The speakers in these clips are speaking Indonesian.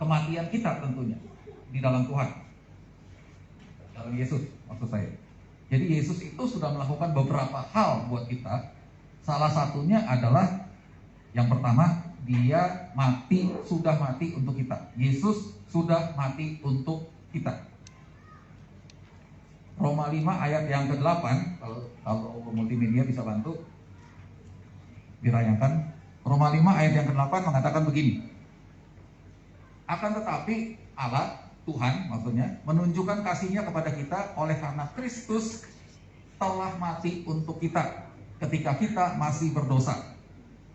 kematian kita tentunya di dalam Tuhan, dalam Yesus maksud saya. Jadi Yesus itu sudah melakukan beberapa hal buat kita. Salah satunya adalah yang pertama, dia sudah mati untuk kita. Yesus sudah mati untuk kita. Roma 5 ayat yang ke-8, kalau multimedia bisa bantu dirayakan. Roma 5 ayat yang ke-8 mengatakan begini. Akan tetapi Allah, Tuhan maksudnya, menunjukkan kasih-Nya kepada kita oleh karena Kristus telah mati untuk kita ketika kita masih berdosa.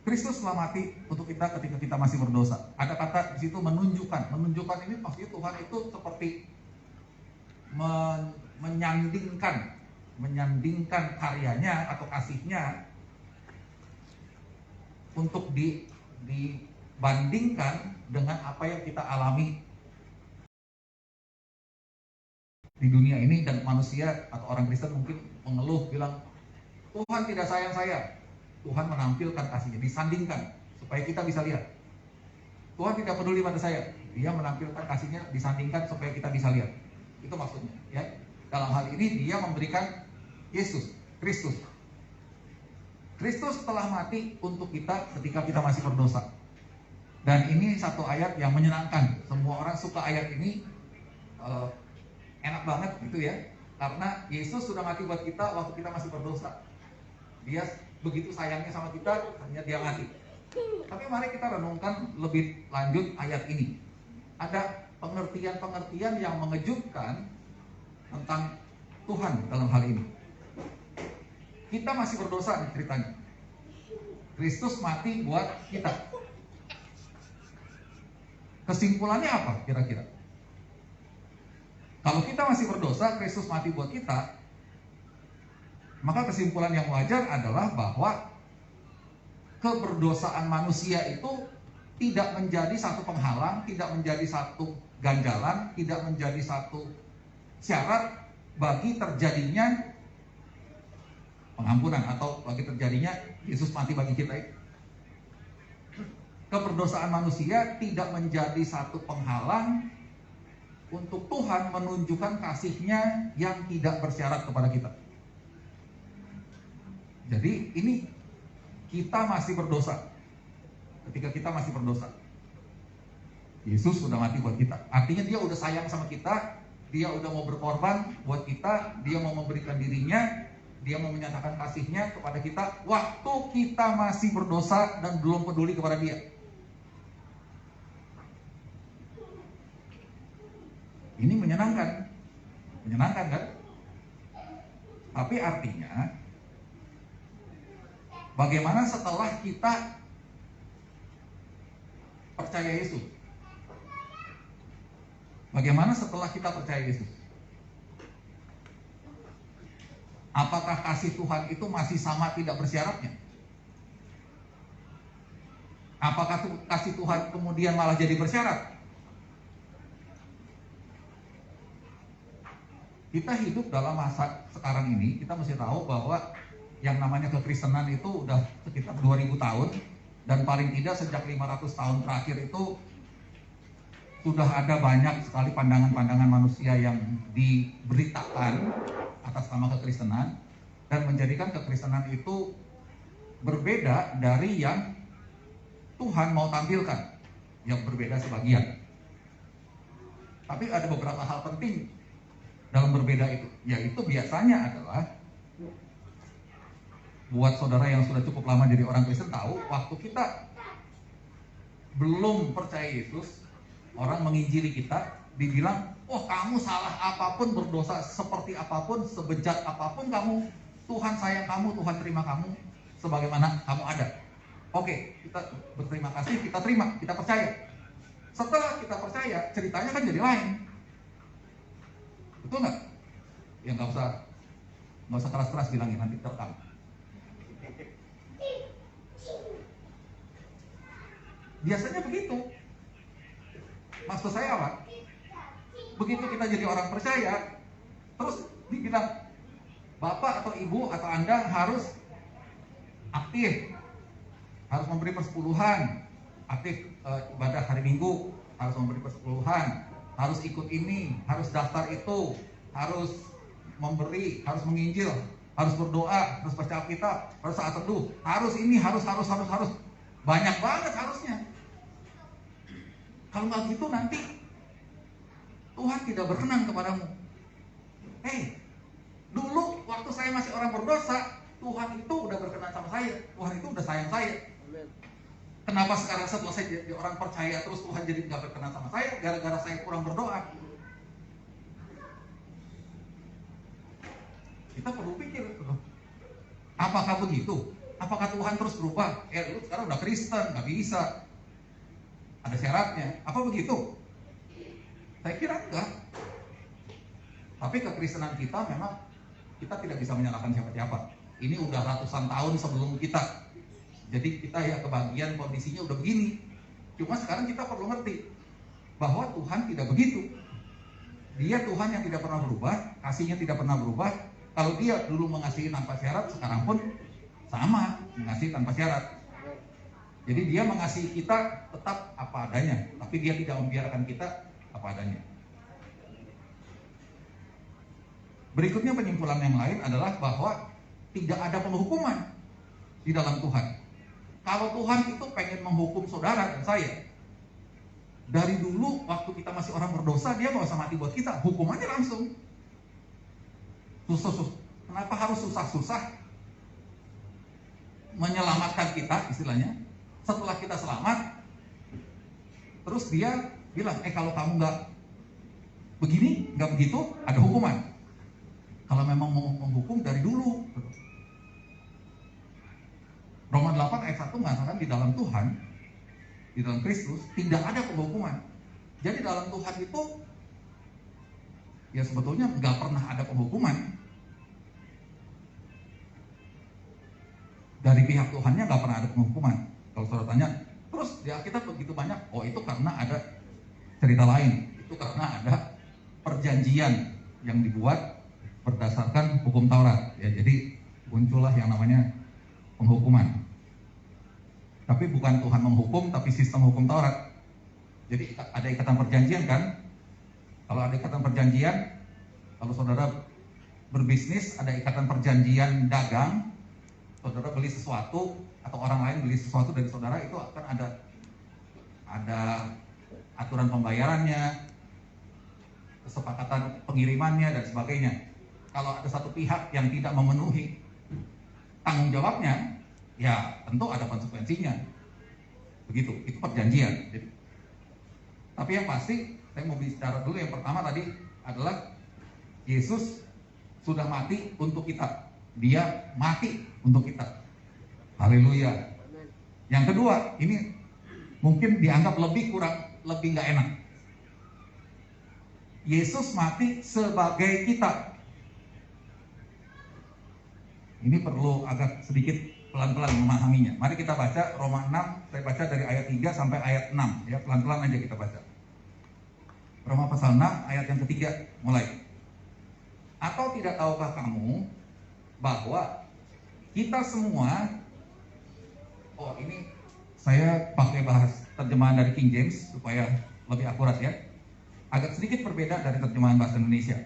Kristus telah mati untuk kita ketika kita masih berdosa. Ada kata di situ menunjukkan. Menunjukkan ini maksudnya Tuhan itu seperti menyandingkan karyanya atau kasih-Nya untuk dibandingkan dengan apa yang kita alami di dunia ini. Dan manusia atau orang Kristen mungkin mengeluh, bilang Tuhan tidak sayang saya. Tuhan menampilkan kasih-Nya, disandingkan supaya kita bisa lihat. Tuhan tidak peduli pada saya. Dia menampilkan kasih-Nya, disandingkan supaya kita bisa lihat. Itu maksudnya, ya. Dalam hal ini dia memberikan Yesus, Kristus. Kristus telah mati untuk kita ketika kita masih berdosa. Dan ini satu ayat yang menyenangkan. Semua orang suka ayat ini, enak banget gitu ya. Karena Yesus sudah mati buat kita waktu kita masih berdosa. Dia begitu sayangnya sama kita, hanya dia mati. Tapi mari kita renungkan lebih lanjut ayat ini. Ada pengertian-pengertian yang mengejutkan tentang Tuhan dalam hal ini. Kita masih berdosa nih ceritanya. Kristus mati buat kita. Kesimpulannya apa kira-kira? Kalau kita masih berdosa, Kristus mati buat kita, maka kesimpulan yang wajar adalah bahwa keberdosaan manusia itu tidak menjadi satu penghalang, tidak menjadi satu ganjalan, tidak menjadi satu syarat bagi terjadinya pengampunan atau bagi terjadinya Yesus mati bagi kita itu. Keberdosaan manusia tidak menjadi satu penghalang untuk Tuhan menunjukkan kasih-Nya yang tidak bersyarat kepada kita. Jadi ini kita masih berdosa. Ketika kita masih berdosa, Yesus sudah mati buat kita. Artinya dia udah sayang sama kita. Dia udah mau berkorban buat kita. Dia mau memberikan dirinya. Dia mau menyatakan kasih-Nya kepada kita waktu kita masih berdosa dan belum peduli kepada dia. Ini menyenangkan. Menyenangkan kan? Tapi artinya, bagaimana setelah kita percaya Yesus? Bagaimana setelah kita percaya Yesus? Apakah kasih Tuhan itu masih sama tidak bersyaratnya? Apakah kasih Tuhan kemudian malah jadi bersyarat? Kita hidup dalam masa sekarang ini, kita mesti tahu bahwa yang namanya kekristenan itu udah sekitar 2000 tahun. Dan paling tidak sejak 500 tahun terakhir itu sudah ada banyak sekali pandangan-pandangan manusia yang diberitakan atas nama kekristenan, dan menjadikan kekristenan itu berbeda dari yang Tuhan mau tampilkan, yang berbeda sebagian. Tapi ada beberapa hal penting dalam berbeda itu, yaitu biasanya adalah, buat saudara yang sudah cukup lama jadi orang Kristen tahu, waktu kita belum percaya Yesus, orang menginjili kita, dibilang, oh kamu salah apapun, berdosa seperti apapun, sebejat apapun kamu, Tuhan sayang kamu, Tuhan terima kamu sebagaimana kamu ada. Oke, kita berterima kasih, kita terima, kita percaya. Setelah kita percaya, ceritanya kan jadi lain. Betul nggak? Ya nggak usah keras-keras bilangin, nanti terekam. Biasanya begitu. Maksud saya apa? Begitu kita jadi orang percaya, terus dibilang Bapak atau Ibu atau Anda harus aktif, harus memberi persepuluhan, aktif ibadah hari Minggu, harus memberi persepuluhan, harus ikut ini, harus daftar itu, harus memberi, harus menginjil, harus berdoa, harus baca Alkitab, harus saat teduh, harus ini, harus. Banyak banget harusnya. Kalau nggak gitu nanti Tuhan tidak berkenan kepadamu. Dulu waktu saya masih orang berdosa, Tuhan itu udah berkenan sama saya. Tuhan itu udah sayang saya. Kenapa sekarang setelah saya jadi orang percaya terus Tuhan jadi nggak berkenan sama saya? Gara-gara saya kurang berdoa. Kita perlu pikir, apakah begitu? Apakah Tuhan terus berubah? Lu sekarang udah Kristen, nggak bisa. Ada syaratnya. Apa begitu? Saya kira enggak. Tapi kekristenan kita memang kita tidak bisa menyalahkan siapa-siapa. Ini udah ratusan tahun sebelum kita. Jadi kita ya kebagian kondisinya udah begini. Cuma sekarang kita perlu ngerti bahwa Tuhan tidak begitu. Dia Tuhan yang tidak pernah berubah, kasihnya tidak pernah berubah. Kalau dia dulu mengasihi tanpa syarat, sekarang pun sama mengasihi tanpa syarat. Jadi dia mengasihi kita tetap apa adanya, tapi dia tidak membiarkan kita apa adanya. Berikutnya penyimpulan yang lain adalah bahwa tidak ada penghukuman di dalam Tuhan. Kalau Tuhan itu pengen menghukum saudara dan saya, dari dulu waktu kita masih orang berdosa, dia nggak usah mati buat kita, hukumannya langsung. Susah. Kenapa harus susah-susah menyelamatkan kita istilahnya? Setelah kita selamat, terus dia bilang, kalau kamu nggak begini, nggak begitu, ada hukuman. Kalau memang mau menghukum dari dulu. Roma 8 ayat 1 mengatakan di dalam Tuhan, di dalam Kristus, tidak ada penghukuman. Jadi dalam Tuhan itu, ya sebetulnya nggak pernah ada penghukuman. Dari pihak Tuhannya nggak pernah ada penghukuman. Kalau saudara tanya, terus di Alkitab begitu banyak? Oh, itu karena ada cerita lain. Itu karena ada perjanjian yang dibuat berdasarkan hukum Taurat. Ya, jadi muncullah yang namanya penghukuman. Tapi bukan Tuhan menghukum, tapi sistem hukum Taurat. Jadi ada ikatan perjanjian kan? Kalau ada ikatan perjanjian, kalau saudara berbisnis, ada ikatan perjanjian dagang, saudara beli sesuatu atau orang lain beli sesuatu dari saudara, itu akan ada aturan pembayarannya, kesepakatan pengirimannya dan sebagainya. Kalau ada satu pihak yang tidak memenuhi tanggung jawabnya, ya tentu ada konsekuensinya. Begitu, itu perjanjian. Jadi, tapi yang pasti saya mau bicara dulu yang pertama tadi adalah Yesus sudah mati untuk kita. Dia mati untuk kita. Haleluya. Yang kedua, ini mungkin dianggap lebih nggak enak. Yesus mati sebagai kita. Ini perlu agak sedikit pelan-pelan memahaminya. Mari kita baca Roma 6, saya baca dari ayat 3 sampai ayat 6. Ya, pelan-pelan aja kita baca. Roma pasal 6 ayat yang ketiga mulai. Atau tidak tahukah kamu bahwa kita semua, ini saya pakai bahas terjemahan dari King James supaya lebih akurat ya. Agak sedikit berbeda dari terjemahan bahasa Indonesia.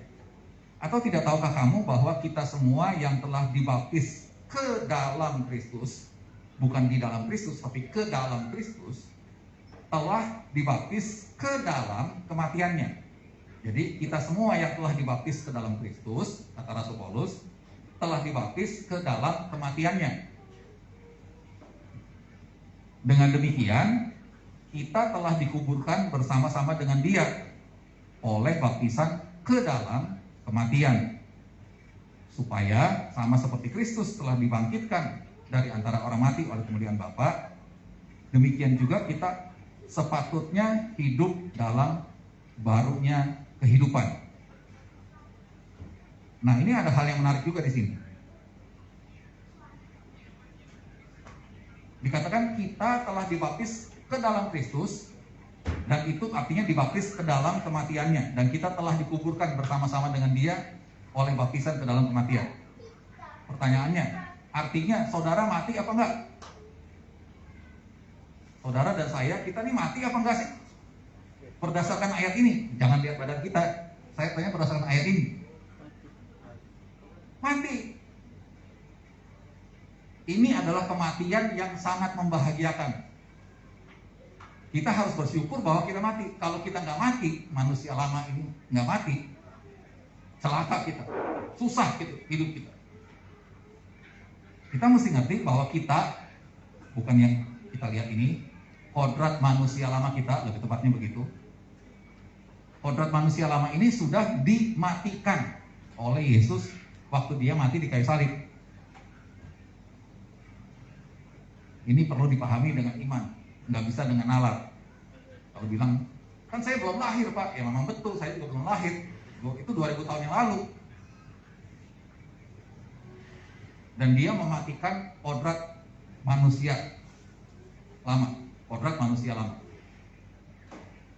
Atau tidak tahukah kamu bahwa kita semua yang telah dibaptis ke dalam Kristus, bukan di dalam Kristus, tapi ke dalam Kristus, telah dibaptis ke dalam kematiannya. Jadi kita semua yang telah dibaptis ke dalam Kristus, kata Rasul Paulus, telah dibaptis ke dalam kematiannya. Dengan demikian, kita telah dikuburkan bersama-sama dengan Dia oleh baptisan ke dalam kematian, supaya sama seperti Kristus telah dibangkitkan dari antara orang mati oleh kemuliaan Bapa, demikian juga kita sepatutnya hidup dalam barunya kehidupan. Nah, ini ada hal yang menarik juga di sini. Dikatakan kita telah dibaptis ke dalam Kristus, dan itu artinya dibaptis ke dalam kematiannya, dan kita telah dikuburkan bersama-sama dengan Dia oleh baptisan ke dalam kematian. Pertanyaannya, artinya saudara mati apa enggak? Saudara dan saya, kita nih mati apa enggak sih? Berdasarkan ayat ini, jangan lihat badan kita. Saya tanya berdasarkan ayat ini. Mati. Ini adalah kematian yang sangat membahagiakan. Kita harus bersyukur bahwa kita mati. Kalau kita nggak mati, manusia lama ini nggak mati, celaka kita, susah gitu hidup kita. Kita mesti ngerti bahwa kita, bukan yang kita lihat ini, kodrat manusia lama kita, lebih tepatnya begitu. Kodrat manusia lama ini sudah dimatikan oleh Yesus waktu dia mati di kayu salib. Ini perlu dipahami dengan iman, nggak bisa dengan nalar. Kalau bilang, kan saya belum lahir Pak, ya memang betul, saya juga belum lahir. Itu 2000 tahun yang lalu. Dan dia mematikan kodrat manusia lama. Kodrat manusia lama.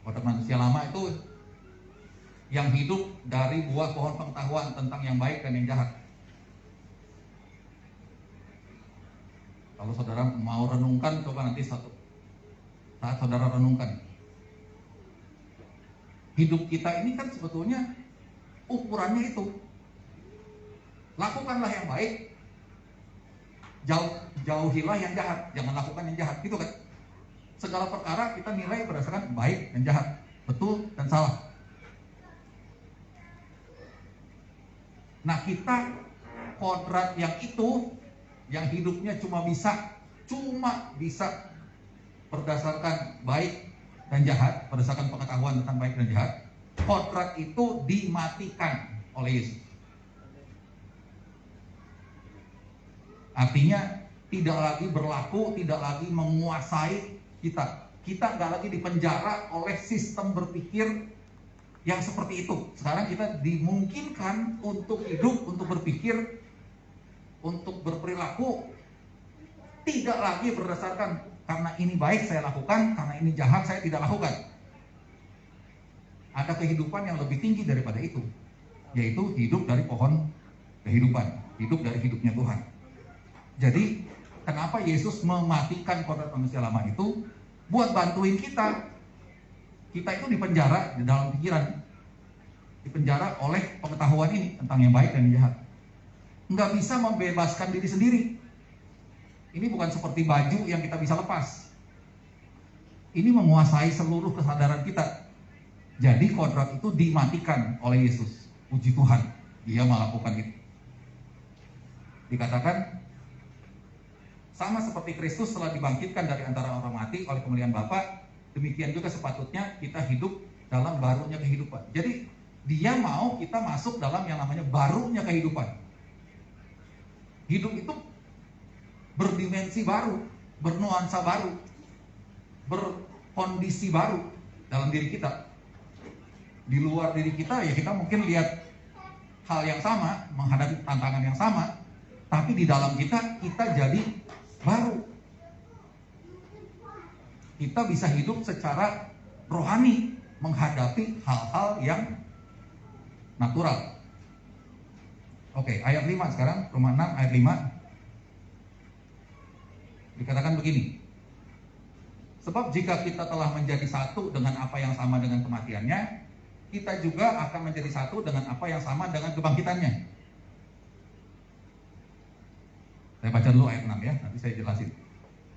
Kodrat manusia lama itu yang hidup dari buah pohon pengetahuan tentang yang baik dan yang jahat. Kalau saudara mau renungkan, coba nanti saat saudara renungkan. Hidup kita ini kan sebetulnya ukurannya itu. Lakukanlah yang baik, jauhilah yang jahat. Jangan lakukan yang jahat, gitu kan. Segala perkara kita nilai berdasarkan baik dan jahat, betul dan salah. Nah, kita kodrat yang itu, yang hidupnya cuma bisa berdasarkan baik dan jahat, berdasarkan pengetahuan tentang baik dan jahat, kodrat itu dimatikan oleh Yesus. Artinya tidak lagi berlaku, tidak lagi menguasai kita. Kita nggak lagi dipenjara oleh sistem berpikir yang seperti itu. Sekarang kita dimungkinkan untuk hidup, untuk berpikir, untuk berperilaku tidak lagi berdasarkan karena ini baik saya lakukan, karena ini jahat saya tidak lakukan. Ada kehidupan yang lebih tinggi daripada itu, yaitu hidup dari pohon kehidupan, hidup dari hidupnya Tuhan. Jadi kenapa Yesus mematikan kodrat manusia lama itu? Buat bantuin kita. Kita itu dipenjara di dalam pikiran, dipenjara oleh pengetahuan ini tentang yang baik dan yang jahat. Nggak bisa membebaskan diri sendiri. Ini bukan seperti baju yang kita bisa lepas. Ini menguasai seluruh kesadaran kita. Jadi kodrat itu dimatikan oleh Yesus. Puji Tuhan, dia melakukan itu. Dikatakan sama seperti Kristus telah dibangkitkan dari antara orang mati oleh kemuliaan Bapa, demikian juga sepatutnya kita hidup dalam barunya kehidupan. Jadi dia mau kita masuk dalam yang namanya barunya kehidupan. Hidup itu berdimensi baru, bernuansa baru, berkondisi baru dalam diri kita. Di luar diri kita ya kita mungkin lihat hal yang sama, menghadapi tantangan yang sama, tapi di dalam kita jadi baru. Kita bisa hidup secara rohani menghadapi hal-hal yang natural. Oke, ayat 5 sekarang, Roma 6 ayat 5. Dikatakan begini. Sebab jika kita telah menjadi satu dengan apa yang sama dengan kematiannya, kita juga akan menjadi satu dengan apa yang sama dengan kebangkitannya. Saya baca dulu ayat 6 ya, nanti saya jelasin.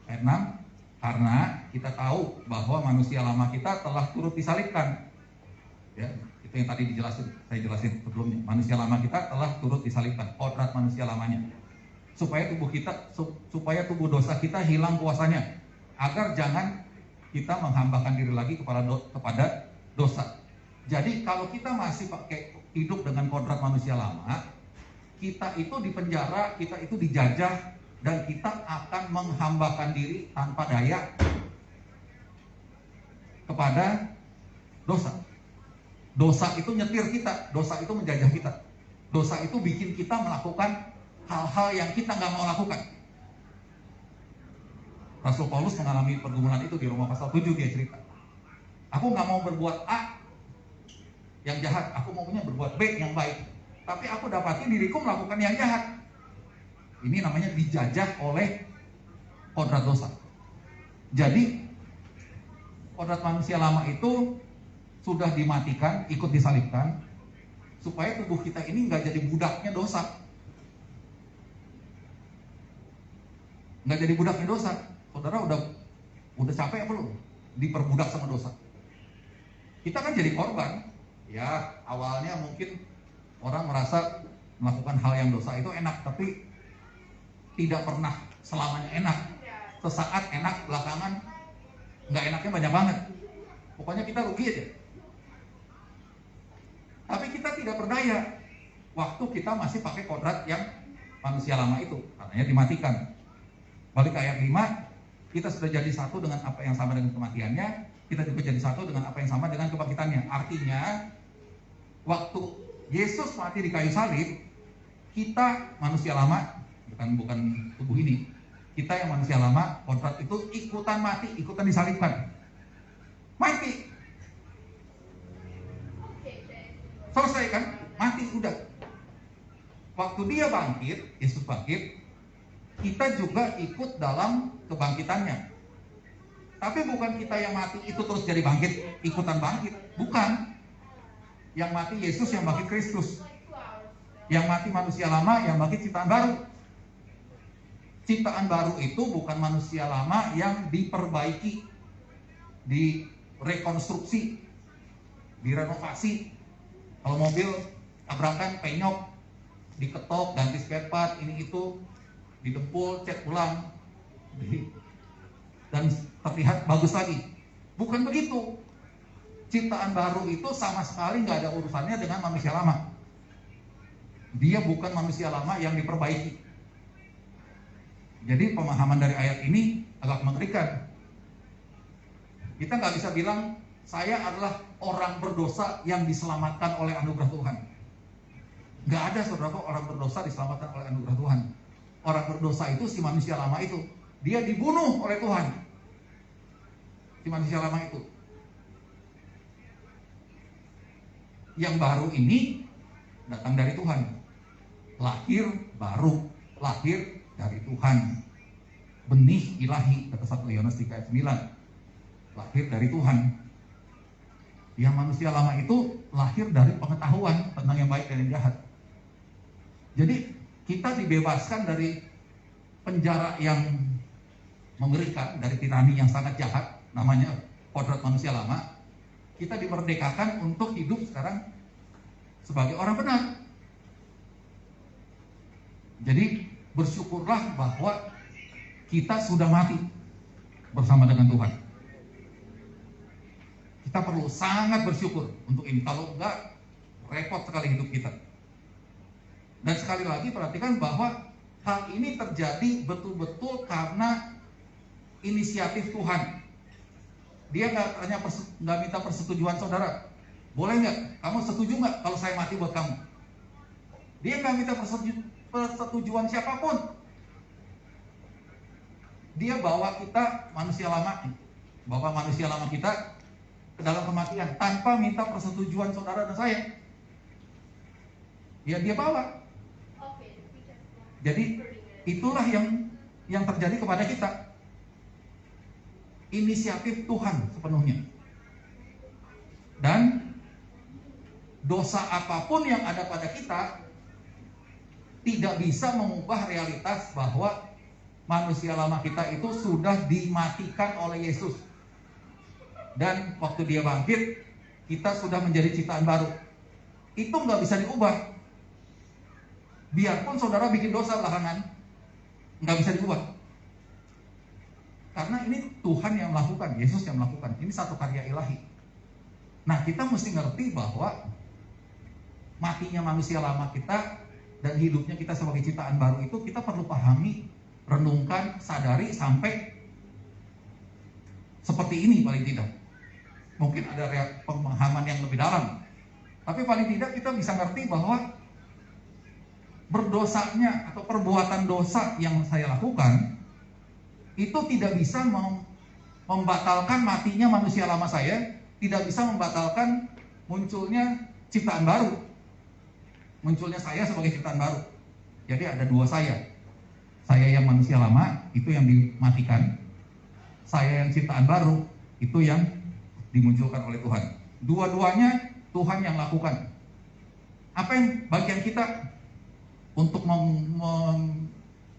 Ayat 6, karena kita tahu bahwa manusia lama kita telah turut disalibkan. Ya, itu yang tadi saya jelasin sebelumnya. Manusia lama kita telah turut disalibkan, kodrat manusia lamanya. Supaya tubuh dosa kita hilang kuasanya, agar jangan kita menghambakan diri lagi kepada dosa. Jadi kalau kita masih pakai hidup dengan kodrat manusia lama, kita itu dipenjara, kita itu dijajah, dan kita akan menghambakan diri tanpa daya kepada dosa. Dosa itu nyetir kita, dosa itu menjajah kita, dosa itu bikin kita melakukan hal-hal yang kita nggak mau lakukan. Rasul Paulus mengalami pergumulan itu di Roma pasal 7, dia cerita. Aku nggak mau berbuat A yang jahat, aku maunya berbuat B yang baik. Tapi aku dapati diriku melakukan yang jahat. Ini namanya dijajah oleh kodrat dosa. Jadi kodrat manusia lama itu sudah dimatikan, ikut disalibkan, supaya tubuh kita ini nggak jadi budaknya dosa. Nggak jadi budaknya dosa. Saudara udah capek apa belum diperbudak sama dosa? Kita kan jadi korban. Ya, awalnya mungkin orang merasa melakukan hal yang dosa itu enak, tapi tidak pernah selamanya enak. Sesaat enak, belakangan nggak enaknya banyak banget. Pokoknya kita rugi aja. Tapi kita tidak berdaya waktu kita masih pakai kodrat yang manusia lama itu, katanya dimatikan. Balik ke ayat 5, kita sudah jadi satu dengan apa yang sama dengan kematiannya, kita juga jadi satu dengan apa yang sama dengan kebangkitannya. Artinya, waktu Yesus mati di kayu salib, kita manusia lama, bukan tubuh ini, kita yang manusia lama, kodrat itu ikutan mati, ikutan disalibkan. Mati. Selesai kan? Mati udah. Waktu dia bangkit, Yesus bangkit, kita juga ikut dalam kebangkitannya. Tapi bukan kita yang mati itu terus jadi bangkit, ikutan bangkit. Bukan. Yang mati Yesus, yang bangkit Kristus. Yang mati manusia lama, yang bangkit ciptaan baru. Ciptaan baru itu bukan manusia lama yang diperbaiki, direkonstruksi, direnovasi. Kalau mobil tabrakan, penyok, diketok, ganti spare part, ini itu, didempul, cat ulang, dan terlihat bagus lagi. Bukan begitu. Ciptaan baru itu sama sekali nggak ada urusannya dengan manusia lama. Dia bukan manusia lama yang diperbaiki. Jadi pemahaman dari ayat ini agak mengerikan. Kita nggak bisa bilang saya adalah orang berdosa yang diselamatkan oleh anugerah Tuhan. Nggak ada, saudara, orang berdosa diselamatkan oleh anugerah Tuhan. Orang berdosa itu si manusia lama itu. Dia dibunuh oleh Tuhan. Si manusia lama itu. Yang baru ini datang dari Tuhan. Lahir baru, lahir dari Tuhan. Benih ilahi, kata 1 Yohanes 3 ayat 9. Lahir dari Tuhan. Yang manusia lama itu lahir dari pengetahuan tentang yang baik dan yang jahat. Jadi kita dibebaskan dari penjara yang mengerikan, dari tirani yang sangat jahat, namanya kodrat manusia lama. Kita dimerdekakan untuk hidup sekarang sebagai orang benar. Jadi bersyukurlah bahwa kita sudah mati bersama dengan Tuhan. Kita perlu sangat bersyukur untuk ini. Kalau enggak, repot sekali hidup kita. Dan sekali lagi perhatikan bahwa hal ini terjadi betul-betul karena inisiatif Tuhan. Dia nggak minta persetujuan saudara. Boleh nggak? Kamu setuju nggak kalau saya mati buat kamu? Dia nggak minta persetujuan siapapun. Dia bawa kita manusia lama kita ke dalam kematian tanpa minta persetujuan saudara dan saya. Ya dia bawa. Jadi itulah yang terjadi kepada kita. Inisiatif Tuhan sepenuhnya. Dan dosa apapun yang ada pada kita tidak bisa mengubah realitas bahwa manusia lama kita itu sudah dimatikan oleh Yesus. Dan waktu dia bangkit, kita sudah menjadi ciptaan baru. Itu nggak bisa diubah. Biarpun saudara bikin dosa belakangan, nggak bisa diubah. Karena ini Tuhan yang melakukan, Yesus yang melakukan. Ini satu karya ilahi. Nah, kita mesti ngerti bahwa matinya manusia lama kita dan hidupnya kita sebagai ciptaan baru itu kita perlu pahami, renungkan, sadari sampai seperti ini paling tidak. Mungkin ada pemahaman yang lebih dalam, tapi paling tidak kita bisa ngerti bahwa berdosanya atau perbuatan dosa yang saya lakukan itu tidak bisa membatalkan matinya manusia lama saya, tidak bisa membatalkan munculnya ciptaan baru, munculnya saya sebagai ciptaan baru. Jadi ada dua saya yang manusia lama itu yang dimatikan, saya yang ciptaan baru itu yang dimunculkan oleh Tuhan. Dua-duanya Tuhan yang lakukan. Apa yang bagian kita untuk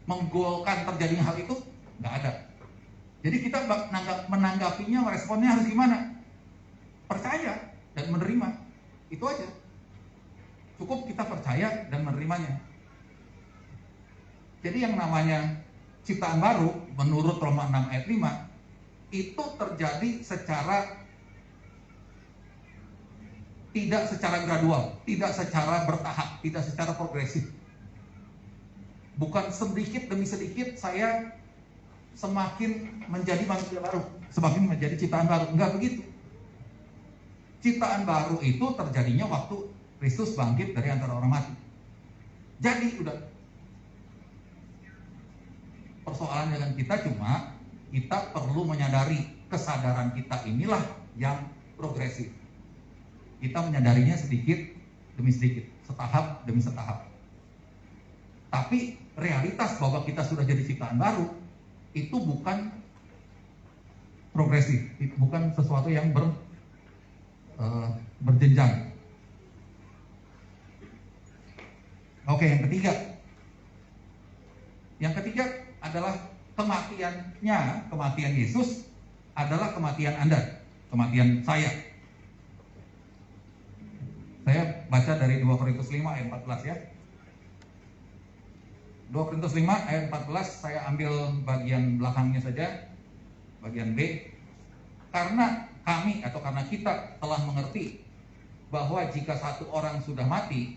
menggolkan terjadinya hal itu? Nggak ada. Jadi kita menanggapinya, meresponnya harus gimana? Percaya dan menerima. Itu aja. Cukup kita percaya dan menerimanya. Jadi yang namanya ciptaan baru menurut Roma 6 ayat 5 itu terjadi tidak secara gradual, tidak secara bertahap, tidak secara progresif. Bukan sedikit demi sedikit saya semakin menjadi manusia baru, semakin menjadi ciptaan baru. Enggak begitu. Ciptaan baru itu terjadinya waktu Kristus bangkit dari antara orang mati. Jadi udah. Persoalan dengan kita cuma kita perlu menyadari kesadaran kita inilah yang progresif. Kita menyadarinya sedikit demi sedikit, setahap demi setahap. Tapi realitas bahwa kita sudah jadi ciptaan baru itu bukan progresif, itu bukan sesuatu yang berjenjang. Oke, yang ketiga adalah kematian Yesus adalah kematian Anda, kematian saya. Saya baca dari 2 Korintus 5 ayat 14 ya. 2 Korintus 5 ayat 14, saya ambil bagian belakangnya saja, bagian B. Karena kita telah mengerti bahwa jika satu orang sudah mati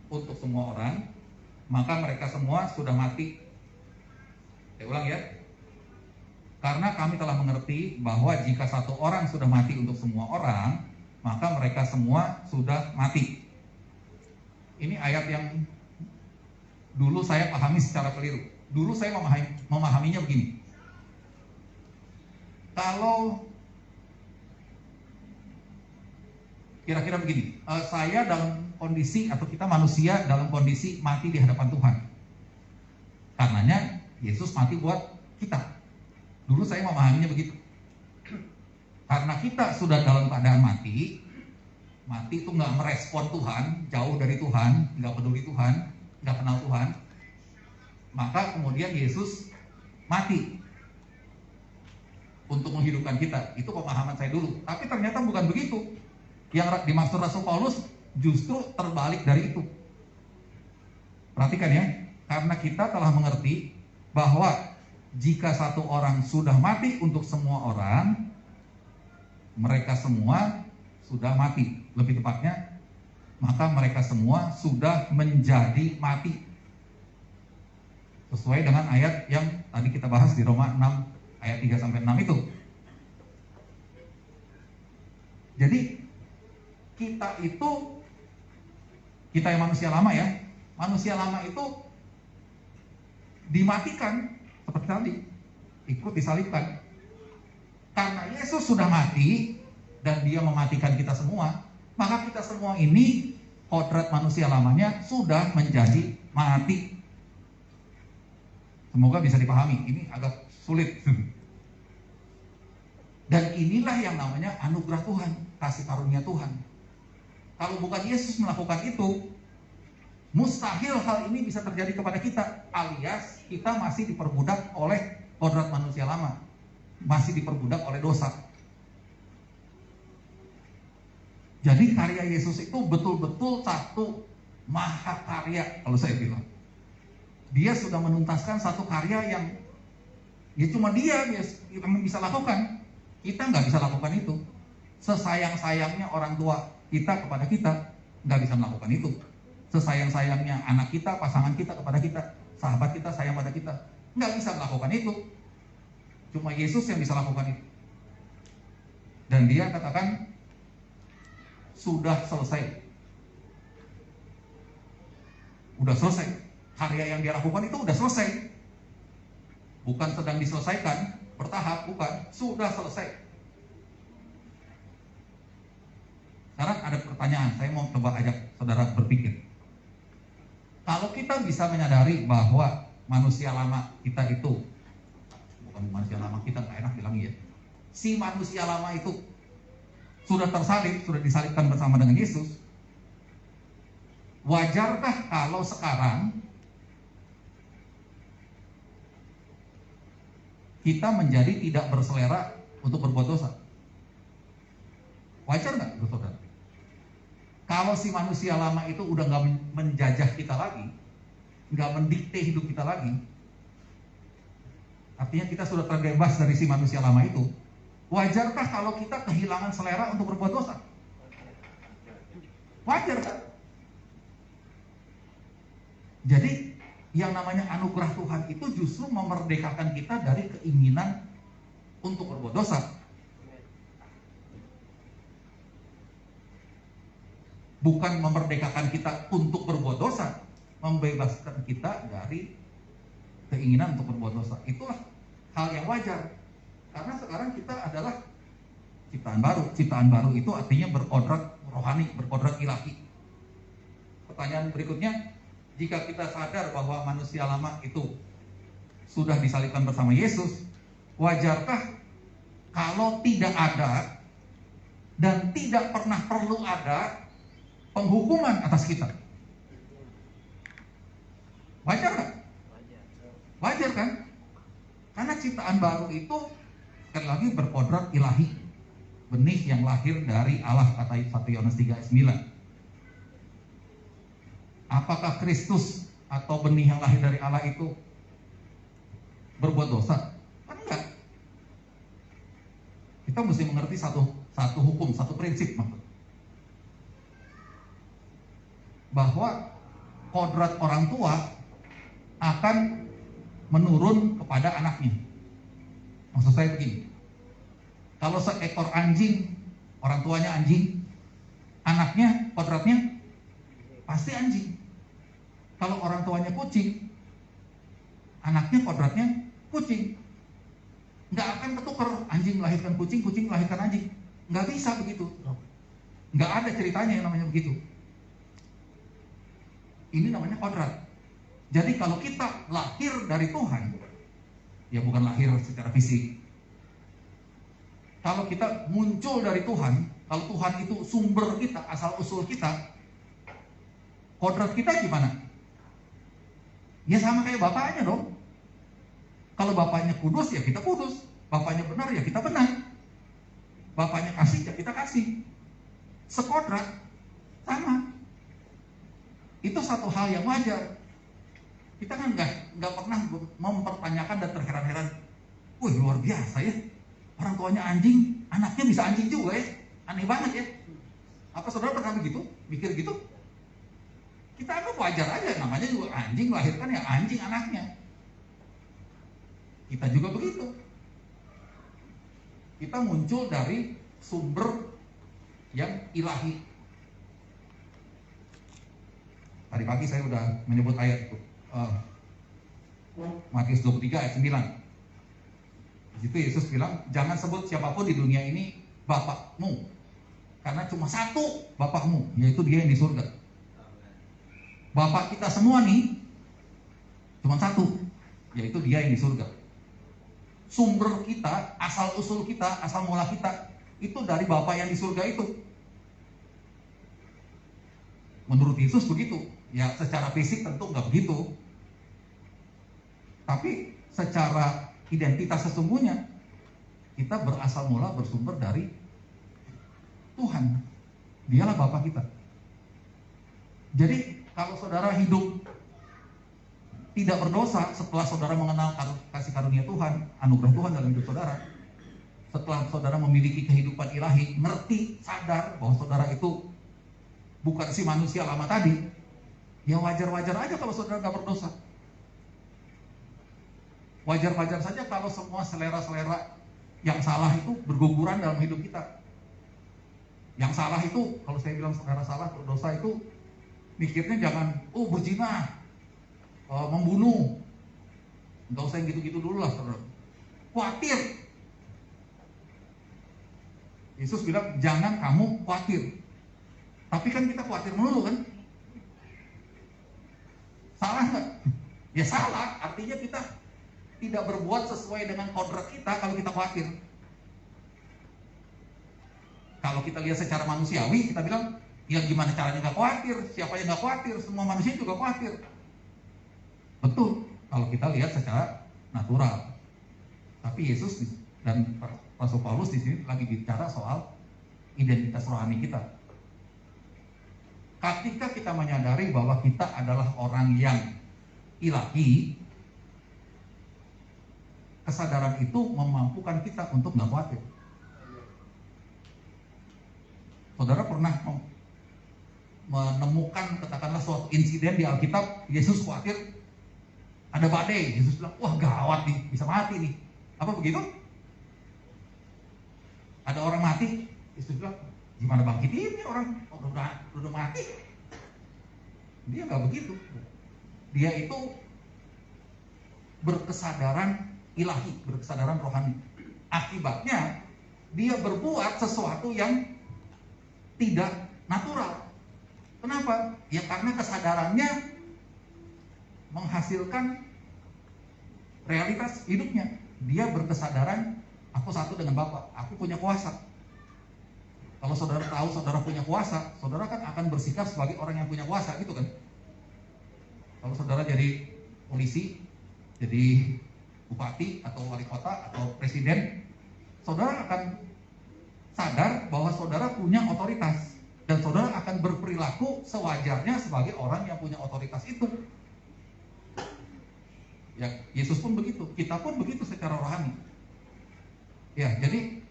untuk semua orang, maka mereka semua sudah mati. Saya ulang ya. Karena kami telah mengerti bahwa jika satu orang sudah mati untuk semua orang, maka mereka semua sudah mati. Ini ayat yang dulu saya pahami secara keliru. Dulu saya memahaminya begini. Kalau kira-kira begini, saya dalam kondisi, atau kita manusia dalam kondisi mati di hadapan Tuhan. Karenanya Yesus mati buat kita. Dulu saya memahaminya begitu. Karena kita sudah dalam keadaan mati itu nggak merespon Tuhan, jauh dari Tuhan, nggak peduli Tuhan, nggak kenal Tuhan, maka kemudian Yesus mati untuk menghidupkan kita. Itu pemahaman saya dulu. Tapi ternyata bukan begitu. Yang dimaksud Rasul Paulus justru terbalik dari itu. Perhatikan ya, karena kita telah mengerti bahwa jika satu orang sudah mati untuk semua orang, mereka semua sudah mati. Lebih tepatnya, maka mereka semua sudah menjadi mati. Sesuai dengan ayat yang tadi kita bahas di Roma 6 ayat 3-6 itu. Jadi kita yang manusia lama ya, manusia lama itu dimatikan seperti tadi, ikut disalibkan. Karena Yesus sudah mati dan dia mematikan kita semua, maka kita semua ini kodrat manusia lamanya sudah menjadi mati. Semoga bisa dipahami, ini agak sulit. Dan inilah yang namanya anugerah Tuhan, kasih karunia Tuhan. Kalau bukan Yesus melakukan itu, mustahil hal ini bisa terjadi kepada kita, alias kita masih diperbudak oleh kodrat manusia lama, masih diperbudak oleh dosa. Jadi karya Yesus itu betul-betul satu mahakarya, kalau saya bilang. Dia sudah menuntaskan satu karya yang ya cuma dia yang bisa lakukan. Kita nggak bisa lakukan itu. Sesayang-sayangnya orang tua kita kepada kita, nggak bisa melakukan itu. Sesayang-sayangnya anak kita, pasangan kita kepada kita, sahabat kita sayang pada kita, nggak bisa melakukan itu. Cuma Yesus yang bisa lakukan itu. Dan dia katakan sudah selesai. Udah selesai. Karya yang dia lakukan itu udah selesai. Bukan sedang diselesaikan, bertahap, bukan. Sudah selesai. Sekarang ada pertanyaan, saya mau coba ajak saudara berpikir. Kalau kita bisa menyadari bahwa manusia lama kita itu, bukan manusia lama kita, nggak enak bilangnya ya, si manusia lama itu sudah tersalib, sudah disalibkan bersama dengan Yesus, wajarkah kalau sekarang kita menjadi tidak berselera untuk berbuat dosa? Wajar nggak, saudara? Kalau si manusia lama itu udah nggak menjajah kita lagi, nggak mendikte hidup kita lagi, artinya kita sudah terbebas dari si manusia lama itu. Wajarkah kalau kita kehilangan selera untuk berbuat dosa? Wajar kan? Jadi yang namanya anugerah Tuhan itu justru memerdekakan kita dari keinginan untuk berbuat dosa. Bukan memerdekakan kita untuk berbuat dosa, membebaskan kita dari keinginan untuk berbuat dosa. Itulah hal yang wajar. Karena sekarang kita adalah ciptaan baru. Ciptaan baru itu artinya berkodrat rohani, berkodrat ilahi. Pertanyaan berikutnya, jika kita sadar bahwa manusia lama itu sudah disalibkan bersama Yesus, wajarkah kalau tidak ada dan tidak pernah perlu ada penghukuman atas kita? Wajar nggak? Wajar kan? Karena ciptaan baru itu sekali lagi berkodrat ilahi, benih yang lahir dari Allah, kata 1 Yohanes 3 ayat 9. Apakah Kristus atau benih yang lahir dari Allah itu berbuat dosa? Kan enggak. Kita mesti mengerti satu hukum, satu prinsip, bahwa kodrat orang tua akan menurun kepada anaknya. Maksud saya begini, kalau seekor anjing, orang tuanya anjing, anaknya kodratnya pasti anjing. Kalau orang tuanya kucing, anaknya kodratnya kucing. Nggak akan ketukar, anjing melahirkan kucing, kucing melahirkan anjing. Nggak bisa begitu. Nggak ada ceritanya yang namanya begitu. Ini namanya kodrat. Jadi kalau kita lahir dari Tuhan, ya bukan lahir secara fisik. Kalau kita muncul dari Tuhan, kalau Tuhan itu sumber kita, asal usul kita, kodrat kita gimana? Ya sama kayak bapaknya dong. Kalau bapaknya kudus, ya kita kudus. Bapaknya benar, ya kita benar. Bapaknya kasih, ya kita kasih. Sekodrat, sama. Itu satu hal yang wajar. Kita kan nggak pernah mempertanyakan dan terheran-heran. Wih, luar biasa ya. Orang tuanya anjing, anaknya bisa anjing juga ya. Aneh banget ya. Apa saudara pernah begitu? Mikir gitu? Kita anggap wajar aja, namanya juga anjing, melahirkan ya anjing anaknya. Kita juga begitu. Kita muncul dari sumber yang ilahi. Tadi pagi saya udah menyebut ayat itu. Matius 23 ayat 9. Di situ Yesus bilang, jangan sebut siapapun di dunia ini bapakmu, karena cuma satu bapakmu, yaitu Dia yang di surga. Bapak kita semua nih cuma satu, yaitu Dia yang di surga. Sumber kita, asal usul kita, asal mula kita itu dari Bapa yang di surga itu. Menurut Yesus begitu. Ya secara fisik tentu nggak begitu, tapi secara identitas sesungguhnya kita berasal mula bersumber dari Tuhan. Dialah Bapa kita. Jadi kalau saudara hidup tidak berdosa setelah saudara mengenal kasih karunia Tuhan, anugerah Tuhan dalam hidup saudara, setelah saudara memiliki kehidupan ilahi, ngerti, sadar bahwa saudara itu bukan si manusia lama tadi, ya wajar-wajar aja kalau saudara nggak berdosa. Wajar-wajar saja kalau semua selera-selera yang salah itu berguguran dalam hidup kita. Yang salah itu, kalau saya bilang selera salah, berdosa itu, mikirnya jangan, berzina, membunuh. Nggak usah yang gitu-gitu dulu lah, saudara. Khawatir. Yesus bilang, jangan kamu khawatir. Tapi kan kita khawatir melulu kan? Salah nggak? Ya salah, artinya kita tidak berbuat sesuai dengan kodrat kita kalau kita khawatir. Kalau kita lihat secara manusiawi, kita bilang, ya gimana caranya nggak khawatir? Siapa yang nggak khawatir? Semua manusia juga khawatir. Betul, kalau kita lihat secara natural. Tapi Yesus dan Rasul Paulus di sini lagi bicara soal identitas rohani kita. Ketika kita menyadari bahwa kita adalah orang yang ilahi, kesadaran itu memampukan kita untuk nggak khawatir. Saudara pernah menemukan katakanlah suatu insiden di Alkitab, Yesus khawatir ada badai, Yesus bilang, wah gawat nih, bisa mati nih. Apa begitu? Ada orang mati, Yesus bilang, gimana bangkitinnya orang udah mati? Dia nggak begitu. Dia itu berkesadaran ilahi, berkesadaran rohani. Akibatnya dia berbuat sesuatu yang tidak natural. Kenapa? Ya karena kesadarannya menghasilkan realitas hidupnya. Dia berkesadaran, aku satu dengan Bapa, aku punya kuasa. Kalau saudara tahu saudara punya kuasa, saudara kan akan bersikap sebagai orang yang punya kuasa, gitu kan? Kalau saudara jadi polisi, jadi bupati atau wali kota atau presiden, saudara akan sadar bahwa saudara punya otoritas dan saudara akan berperilaku sewajarnya sebagai orang yang punya otoritas itu. Ya, Yesus pun begitu, kita pun begitu secara rohani. Ya, jadi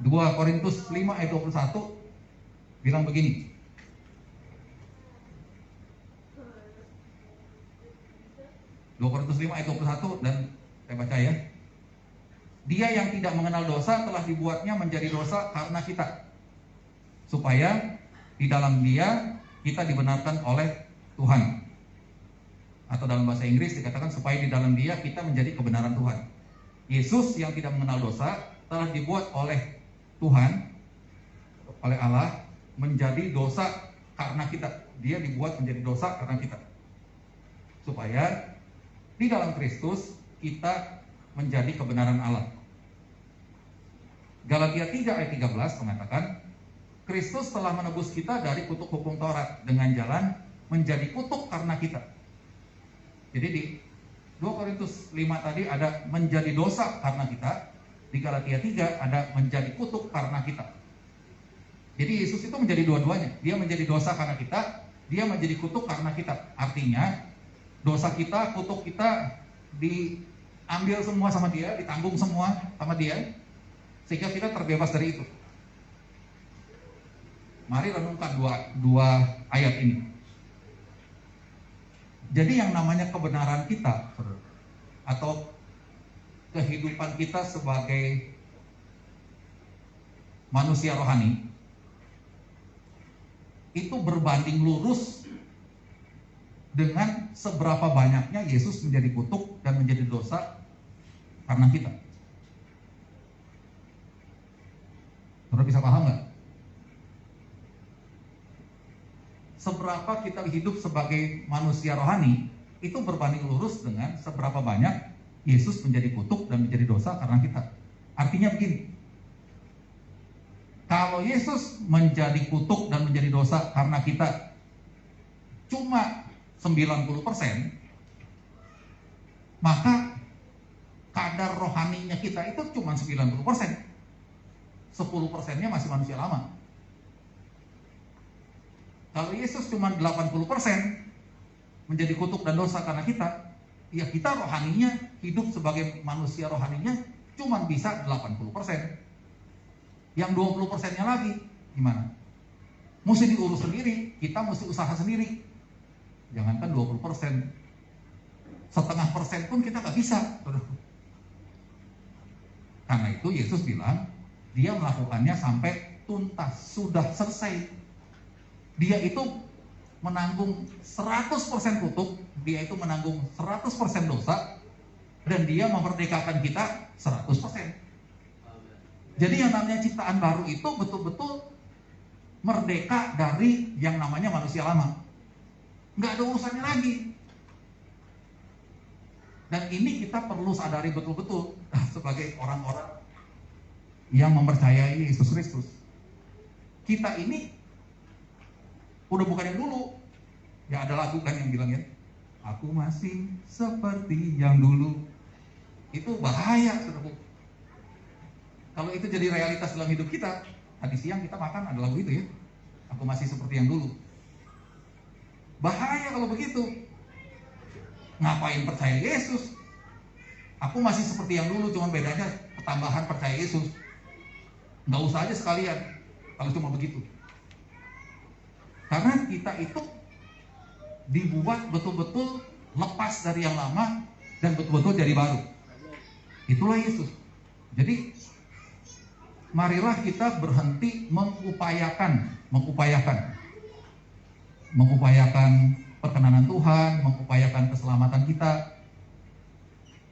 2 Korintus 5 ayat 21 bilang begini. Dua Korintus 5 ayat 21 dan saya baca ya. Dia yang tidak mengenal dosa telah dibuatnya menjadi dosa karena kita, supaya di dalam Dia kita dibenarkan oleh Tuhan. Atau dalam bahasa Inggris dikatakan supaya di dalam Dia kita menjadi kebenaran Tuhan. Yesus yang tidak mengenal dosa telah dibuat oleh Tuhan, oleh Allah, menjadi dosa karena kita. Dia dibuat menjadi dosa karena kita, supaya di dalam Kristus kita menjadi kebenaran Allah. Galatia 3 ayat 13 mengatakan, Kristus telah menebus kita dari kutuk hukum Taurat dengan jalan menjadi kutuk karena kita. Jadi di 2 Korintus 5 tadi ada menjadi dosa karena kita, di Galatia 3 ada menjadi kutuk karena kita. Jadi Yesus itu menjadi dua-duanya. Dia menjadi dosa karena kita, dia menjadi kutuk karena kita. Artinya dosa kita, kutuk kita diambil semua sama dia, ditanggung semua sama dia, sehingga kita terbebas dari itu. Mari renungkan dua ayat ini. Jadi yang namanya kebenaran kita atau kehidupan kita sebagai manusia rohani itu berbanding lurus dengan seberapa banyaknya Yesus menjadi kutuk dan menjadi dosa karena kita. Saudara bisa paham nggak? Seberapa kita hidup sebagai manusia rohani itu berbanding lurus dengan seberapa banyak Yesus menjadi kutuk dan menjadi dosa karena kita. Artinya begini, kalau Yesus menjadi kutuk dan menjadi dosa karena kita cuma 90%, maka kadar rohaninya kita itu cuma 90%. 10%-nya masih manusia lama. Kalau Yesus cuma 80% menjadi kutuk dan dosa karena kita, ya kita rohaninya, hidup sebagai manusia rohaninya cuma bisa 80%. Yang 20%-nya lagi gimana? Mesti diurus sendiri, kita mesti usaha sendiri. Jangankan 20%, setengah persen pun kita nggak bisa. Karena itu Yesus bilang, dia melakukannya sampai tuntas, sudah selesai. Dia itu menanggung 100% kutuk, dia itu menanggung 100% dosa, dan dia memerdekakan kita 100%. Jadi yang namanya ciptaan baru itu betul-betul merdeka dari yang namanya manusia lama. Nggak ada urusannya lagi. Dan ini kita perlu sadari betul-betul sebagai orang-orang yang mempercayai Yesus Kristus. Kita ini udah bukan yang dulu. Ya ada lagu kan yang bilang ya, aku masih seperti yang dulu. Itu bahaya, saudaraku. Kalau itu jadi realitas dalam hidup kita, tadi siang kita makan ada lagu itu ya, aku masih seperti yang dulu. Bahaya kalau begitu. Ngapain percaya Yesus? Aku masih seperti yang dulu, cuma bedanya tambahan percaya Yesus. Nggak usah aja sekalian kalau cuma begitu. Karena kita itu dibuat betul-betul lepas dari yang lama dan betul-betul jadi baru. Itulah Yesus. Jadi marilah kita berhenti mengupayakan perkenanan Tuhan, mengupayakan keselamatan kita.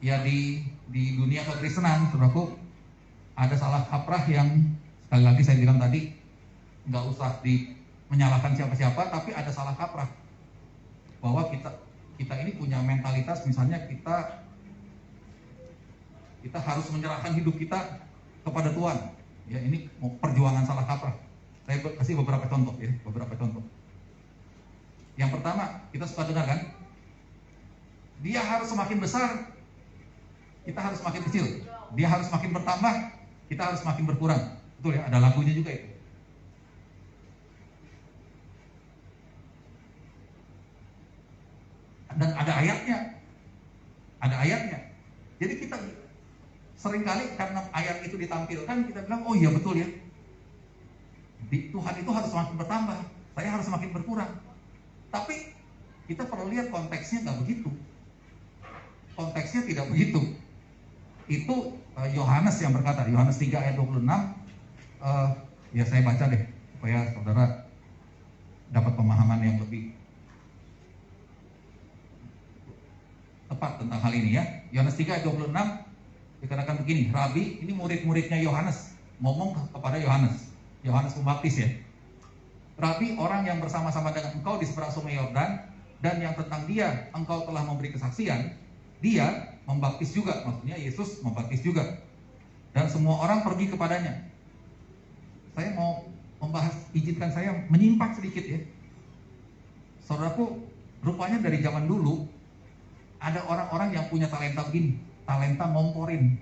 Ya di dunia kekristenan, saudaraku, ada salah kaprah yang sekali lagi saya bilang tadi, nggak usah menyalahkan siapa-siapa, tapi ada salah kaprah bahwa kita ini punya mentalitas, misalnya kita harus menyerahkan hidup kita kepada Tuhan. Ya ini perjuangan salah kaprah. Saya kasih beberapa contoh ya, Yang pertama, kita suka dengar kan, dia harus semakin besar, kita harus semakin kecil. Dia harus semakin bertambah, kita harus semakin berkurang. Betul ya, ada lagunya juga itu. Dan ada ayatnya. Jadi kita seringkali karena ayat itu ditampilkan, kita bilang, oh iya betul ya, Tuhan itu harus semakin bertambah, saya harus semakin berkurang. Tapi kita perlu lihat konteksnya nggak begitu. Konteksnya tidak begitu. Itu Yohanes yang berkata, Yohanes 3 ayat 26. Ya saya baca deh supaya saudara dapat pemahaman yang lebih tepat tentang hal ini ya. Yohanes 3 ayat 26 dikatakan begini, Rabi, ini murid-muridnya Yohanes ngomong kepada Yohanes Pembaptis ya. Rabi, orang yang bersama-sama dengan engkau di seberang sungai Yordan, dan yang tentang dia engkau telah memberi kesaksian, dia membaptis juga, maksudnya Yesus membaptis juga, dan semua orang pergi kepadanya. Saya mau membahas, izinkan saya menyimpang sedikit ya. Saudaraku, rupanya dari zaman dulu ada orang-orang yang punya talenta begini, talenta ngomporin.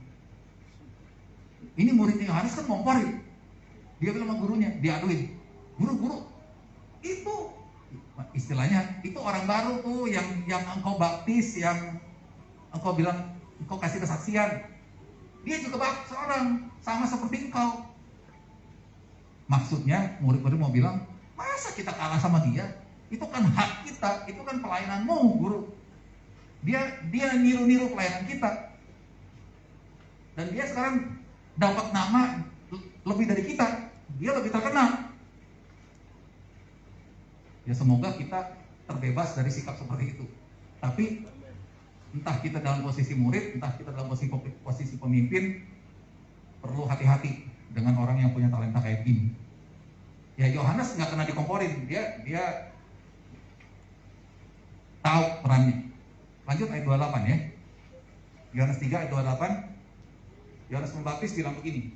Ini muridnya Yohanes kan ngomporin. Dia bilang sama gurunya, diaduin, guru, itu istilahnya itu orang baru tuh yang engkau baptis, yang engkau bilang engkau kasih kesaksian. Dia juga baptis orang sama seperti engkau. Maksudnya murid-murid mau bilang, masa kita kalah sama dia? Itu kan hak kita, itu kan pelayananmu guru. Dia niru-niru pelayanan kita. Dan dia sekarang dapat nama lebih dari kita. Dia lebih terkenal. Ya semoga kita terbebas dari sikap seperti itu. Tapi entah kita dalam posisi murid, entah kita dalam posisi pemimpin, perlu hati-hati dengan orang yang punya talenta kayak gini. Ya Yohanes nggak kena dikomporin, dia tahu perannya. Lanjut ayat 28 ya. Yohanes 3 ayat 28. Yohanes Pembaptis bilang begini,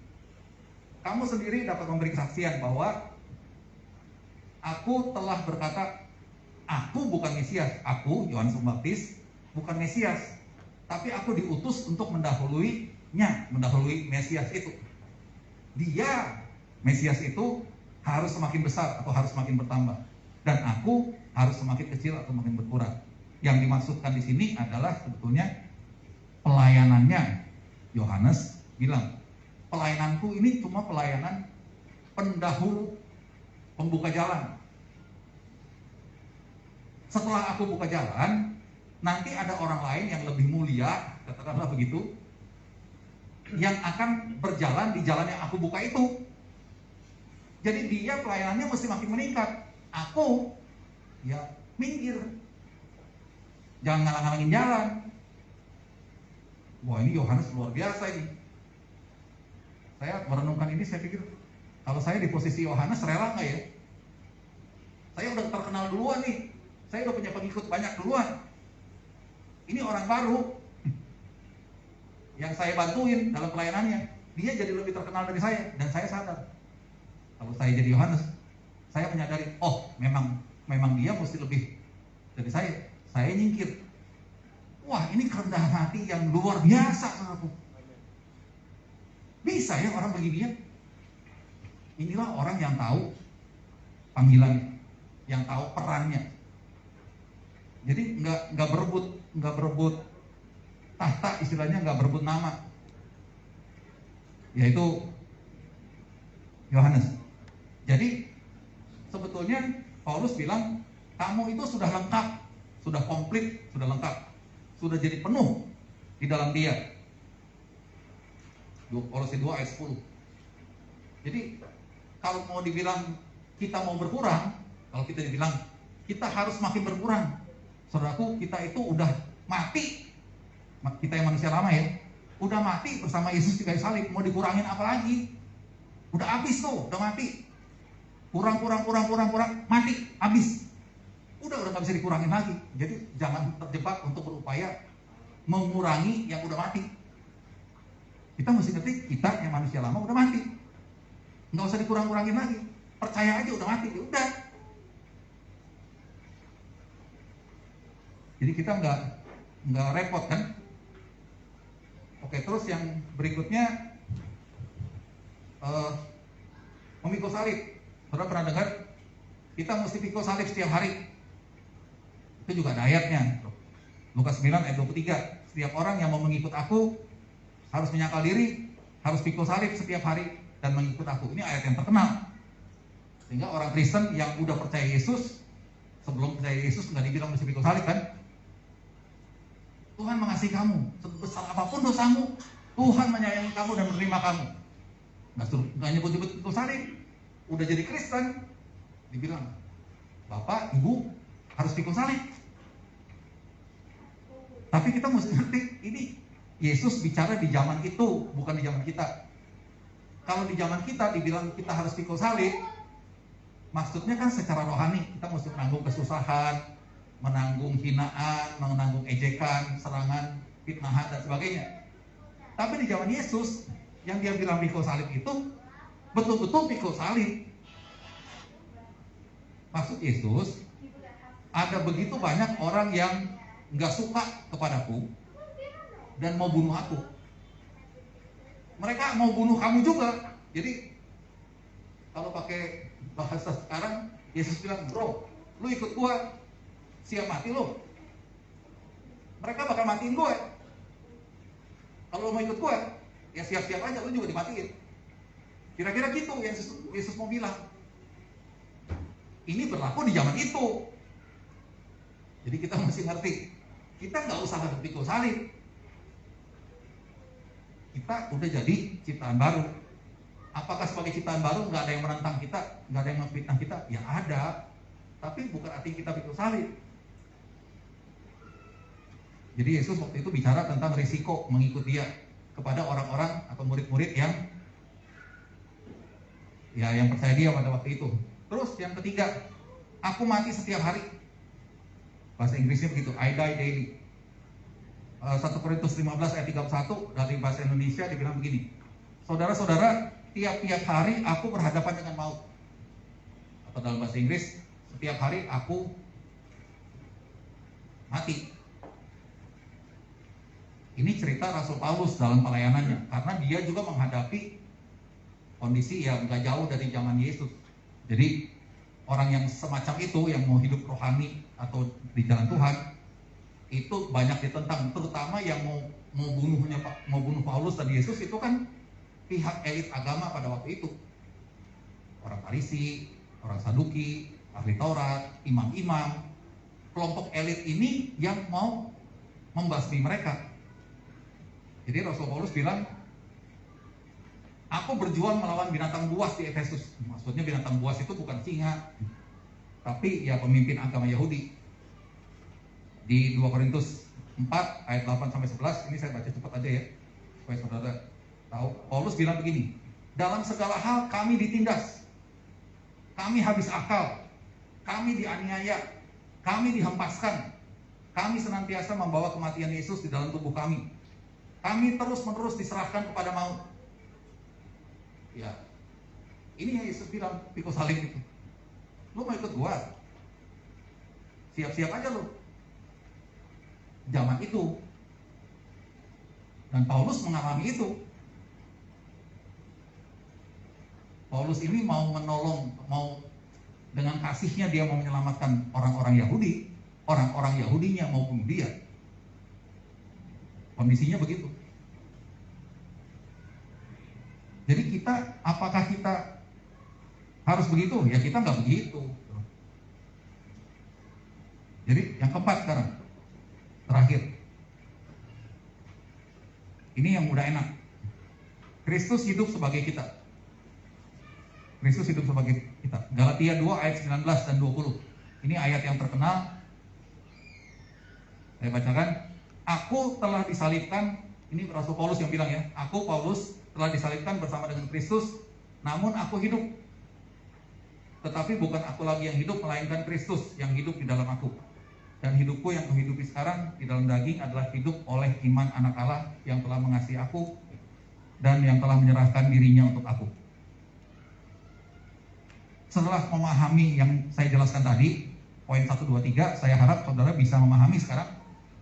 kamu sendiri dapat memberi kesaksian bahwa aku telah berkata, aku bukan Mesias. Aku, Yohanes Pembaptis, bukan Mesias, tapi aku diutus untuk mendahului Mesias itu. Dia, Mesias itu harus semakin besar atau harus semakin bertambah, dan aku harus semakin kecil atau semakin berkurang. Yang dimaksudkan di sini adalah sebetulnya pelayanannya. Yohanes bilang, pelayananku ini cuma pelayanan pendahulu, pembuka jalan. Setelah aku buka jalan, nanti ada orang lain yang lebih mulia, katakanlah begitu, yang akan berjalan di jalan yang aku buka itu. Jadi dia pelayanannya mesti makin meningkat. Aku ya minggir, jangan ngalang-ngalangin jalan. Wah ini Yohanes luar biasa ini. Saya merenungkan ini, saya pikir kalau saya di posisi Yohanes rela nggak ya? Saya udah terkenal duluan nih, saya udah punya pengikut banyak duluan. Ini orang baru yang saya bantuin dalam pelayanannya. dia jadi lebih terkenal dari saya, dan saya sadar. Kalau saya jadi Yohanes, saya menyadari, oh memang dia mesti lebih dari saya. Saya nyingkir. Wah, ini kerendahan hati yang luar biasa, saudaraku. Bisa ya orang begini ya? Inilah orang yang tahu panggilannya, yang tahu perannya. Jadi nggak berebut tahta, istilahnya nggak berebut nama, yaitu Yohanes. Jadi sebetulnya Paulus bilang kamu itu sudah lengkap, sudah komplit, sudah lengkap, sudah jadi penuh di dalam Dia. Kolose 2 ayat 10. Jadi kalau mau dibilang kita mau berkurang, kalau kita dibilang kita harus makin berkurang, saudaraku, kita itu udah mati. Kita yang manusia lama ya, udah mati bersama Yesus di kayu salib. Mau dikurangin apa lagi? Udah habis tuh, udah mati. Kurang, mati, habis. Udah nggak bisa dikurangin lagi. Jadi jangan terjebak untuk berupaya mengurangi yang udah mati. Kita mesti ngerti, kita yang manusia lama udah mati. Nggak usah dikurang-kurangin lagi. Percaya aja udah mati, ya udah. Jadi kita nggak repot kan? Oke, terus yang berikutnya memikul salib. Saudara pernah dengar? Kita mesti pikul salib setiap hari. Itu juga ada ayatnya. Lukas 9 ayat 23. Setiap orang yang mau mengikut aku harus menyangkal diri, harus pikul salib setiap hari dan mengikut aku. Ini ayat yang terkenal. Sehingga orang Kristen yang udah percaya Yesus, sebelum percaya Yesus nggak dibilang mesti pikul salib kan? Tuhan mengasihi kamu, sebesar apapun dosamu, Tuhan menyayangi kamu dan menerima kamu. Nggak nyebut-nyebut pikul salib. Udah jadi Kristen, dibilang, Bapak, Ibu harus pikul salib. Tapi kita mesti ngerti, ini Yesus bicara di zaman itu, bukan di zaman kita. Kalau di zaman kita dibilang kita harus pikul salib, maksudnya kan secara rohani, kita mesti menanggung kesusahan, menanggung hinaan, menanggung ejekan, serangan, fitnahan, dan sebagainya. Tapi di zaman Yesus, yang dia bilang pikul salib itu, betul-betul pikul salib. Maksud Yesus, ada begitu banyak orang yang nggak suka kepadaku dan mau bunuh aku. Mereka mau bunuh kamu juga. Jadi kalau pakai bahasa sekarang, Yesus bilang, bro, lu ikut gua, siap mati lu. Mereka bakal matiin gue. Kalau lu mau ikut gue, ya siap-siap aja, lu juga dimatiin. Kira-kira gitu yang Yesus mau bilang. Ini berlaku di zaman itu. Jadi kita mesti ngerti, kita nggak usah pikul salib. Kita udah jadi ciptaan baru. Apakah sebagai ciptaan baru nggak ada yang menentang kita, nggak ada yang memfitnah kita? Ya ada, tapi bukan arti kita pikul salib. Jadi Yesus waktu itu bicara tentang risiko mengikut Dia kepada orang-orang atau murid-murid yang percaya Dia pada waktu itu. Terus yang ketiga, aku mati setiap hari. Bahasa Inggrisnya begitu, I die daily. 1 Korintus 15 ayat 31 dari bahasa Indonesia dibilang begini, saudara-saudara, tiap-tiap hari aku berhadapan dengan maut. Atau dalam bahasa Inggris, setiap hari aku mati. Ini cerita Rasul Paulus dalam pelayanannya, karena dia juga menghadapi kondisi yang gak jauh dari zaman Yesus. Jadi orang yang semacam itu, yang mau hidup rohani atau di jalan Tuhan, itu banyak ditentang. Terutama yang mau bunuh Paulus dan Yesus itu kan pihak elit agama pada waktu itu. Orang Farisi, orang Saduki, ahli Taurat, imam-imam. Kelompok elit ini yang mau membasmi mereka. Jadi Rasul Paulus bilang, aku berjuang melawan binatang buas di Efesus. Maksudnya binatang buas itu bukan singa, tapi ya pemimpin agama Yahudi. Di 2 Korintus 4 ayat 8-11, ini saya baca cepat aja ya, supaya saudara tahu. Paulus bilang begini, dalam segala hal kami ditindas, kami habis akal, kami dianiaya, kami dihempaskan, kami senantiasa membawa kematian Yesus di dalam tubuh kami. Kami terus-menerus diserahkan kepada maut. Ya, ini yang Yesus bilang, pikul salib itu. Lu mau ikut gua? Siap-siap aja lu. Zaman itu. Dan Paulus mengalami itu. Paulus ini mau menolong, mau dengan kasihnya dia mau menyelamatkan orang-orang Yahudi, orang-orang Yahudinya maupun dia. Kondisinya begitu. Jadi kita, apakah kita harus begitu? Ya kita nggak begitu. Jadi yang keempat sekarang, terakhir. Ini yang udah enak. Kristus hidup sebagai kita. Kristus hidup sebagai kita. Galatia 2 ayat 19 dan 20. Ini ayat yang terkenal. Saya bacakan. Aku telah disalibkan. Ini Rasul Paulus yang bilang ya. Aku Paulus telah disalibkan bersama dengan Kristus. Namun aku hidup. Tetapi bukan aku lagi yang hidup, melainkan Kristus yang hidup di dalam aku. Dan hidupku yang kuhidupi sekarang di dalam daging adalah hidup oleh iman anak Allah yang telah mengasihi aku dan yang telah menyerahkan dirinya untuk aku. Setelah memahami yang saya jelaskan tadi, poin 1, 2, 3, saya harap saudara bisa memahami sekarang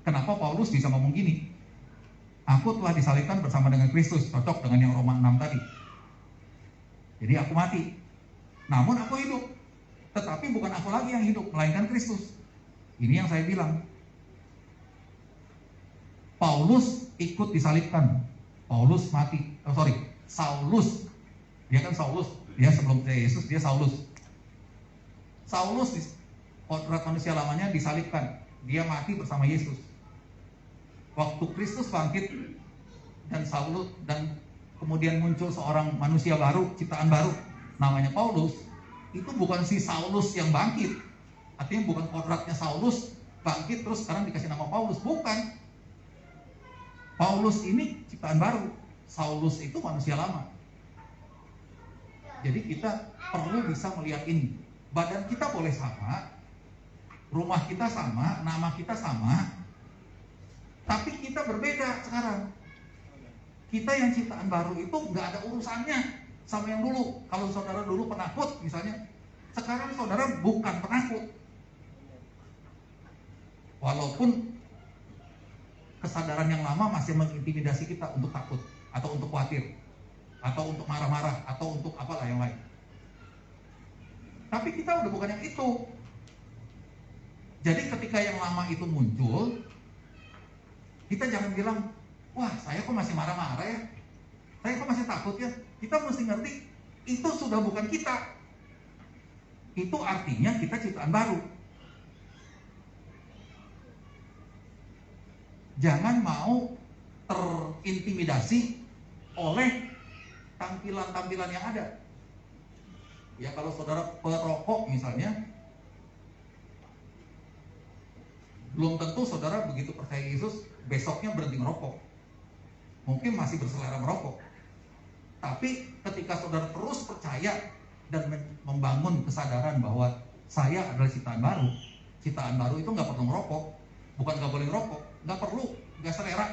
kenapa Paulus bisa ngomong gini. Aku telah disalibkan bersama dengan Kristus, cocok dengan yang Roma 6 tadi. Jadi aku mati, namun aku hidup. Tetapi bukan aku lagi yang hidup, melainkan Kristus. Ini yang saya bilang. Paulus ikut disalibkan. Paulus mati. Saulus. Dia kan Saulus. Dia sebelum Yesus, dia Saulus. Saulus, kodrat manusia lamanya disalibkan. Dia mati bersama Yesus. Waktu Kristus bangkit dan Saulus, dan kemudian muncul seorang manusia baru, ciptaan baru, namanya Paulus. Itu bukan si Saulus yang bangkit. Artinya bukan kodratnya Saulus bangkit terus sekarang dikasih nama Paulus. Bukan. Paulus ini ciptaan baru. Saulus itu manusia lama. Jadi kita perlu bisa melihat ini. Badan kita boleh sama, rumah kita sama, nama kita sama, tapi kita berbeda sekarang. Kita yang ciptaan baru itu nggak ada urusannya sama yang dulu. Kalau saudara dulu penakut misalnya, sekarang saudara bukan penakut. Walaupun kesadaran yang lama masih mengintimidasi kita untuk takut, atau untuk khawatir, atau untuk marah-marah, atau untuk apalah yang lain. Tapi kita udah bukan yang itu. Jadi ketika yang lama itu muncul, kita jangan bilang, wah saya kok masih marah-marah ya, saya kok masih takut ya. Kita mesti ngerti, itu sudah bukan kita. Itu artinya kita ciptaan baru. Jangan mau terintimidasi oleh tampilan-tampilan yang ada. Ya kalau saudara perokok misalnya, belum tentu saudara begitu percaya Yesus besoknya berhenti merokok. Mungkin masih berselera merokok. Tapi ketika saudara terus percaya dan membangun kesadaran bahwa saya adalah ciptaan baru itu nggak perlu merokok. Bukan nggak boleh merokok, nggak perlu, nggak selera.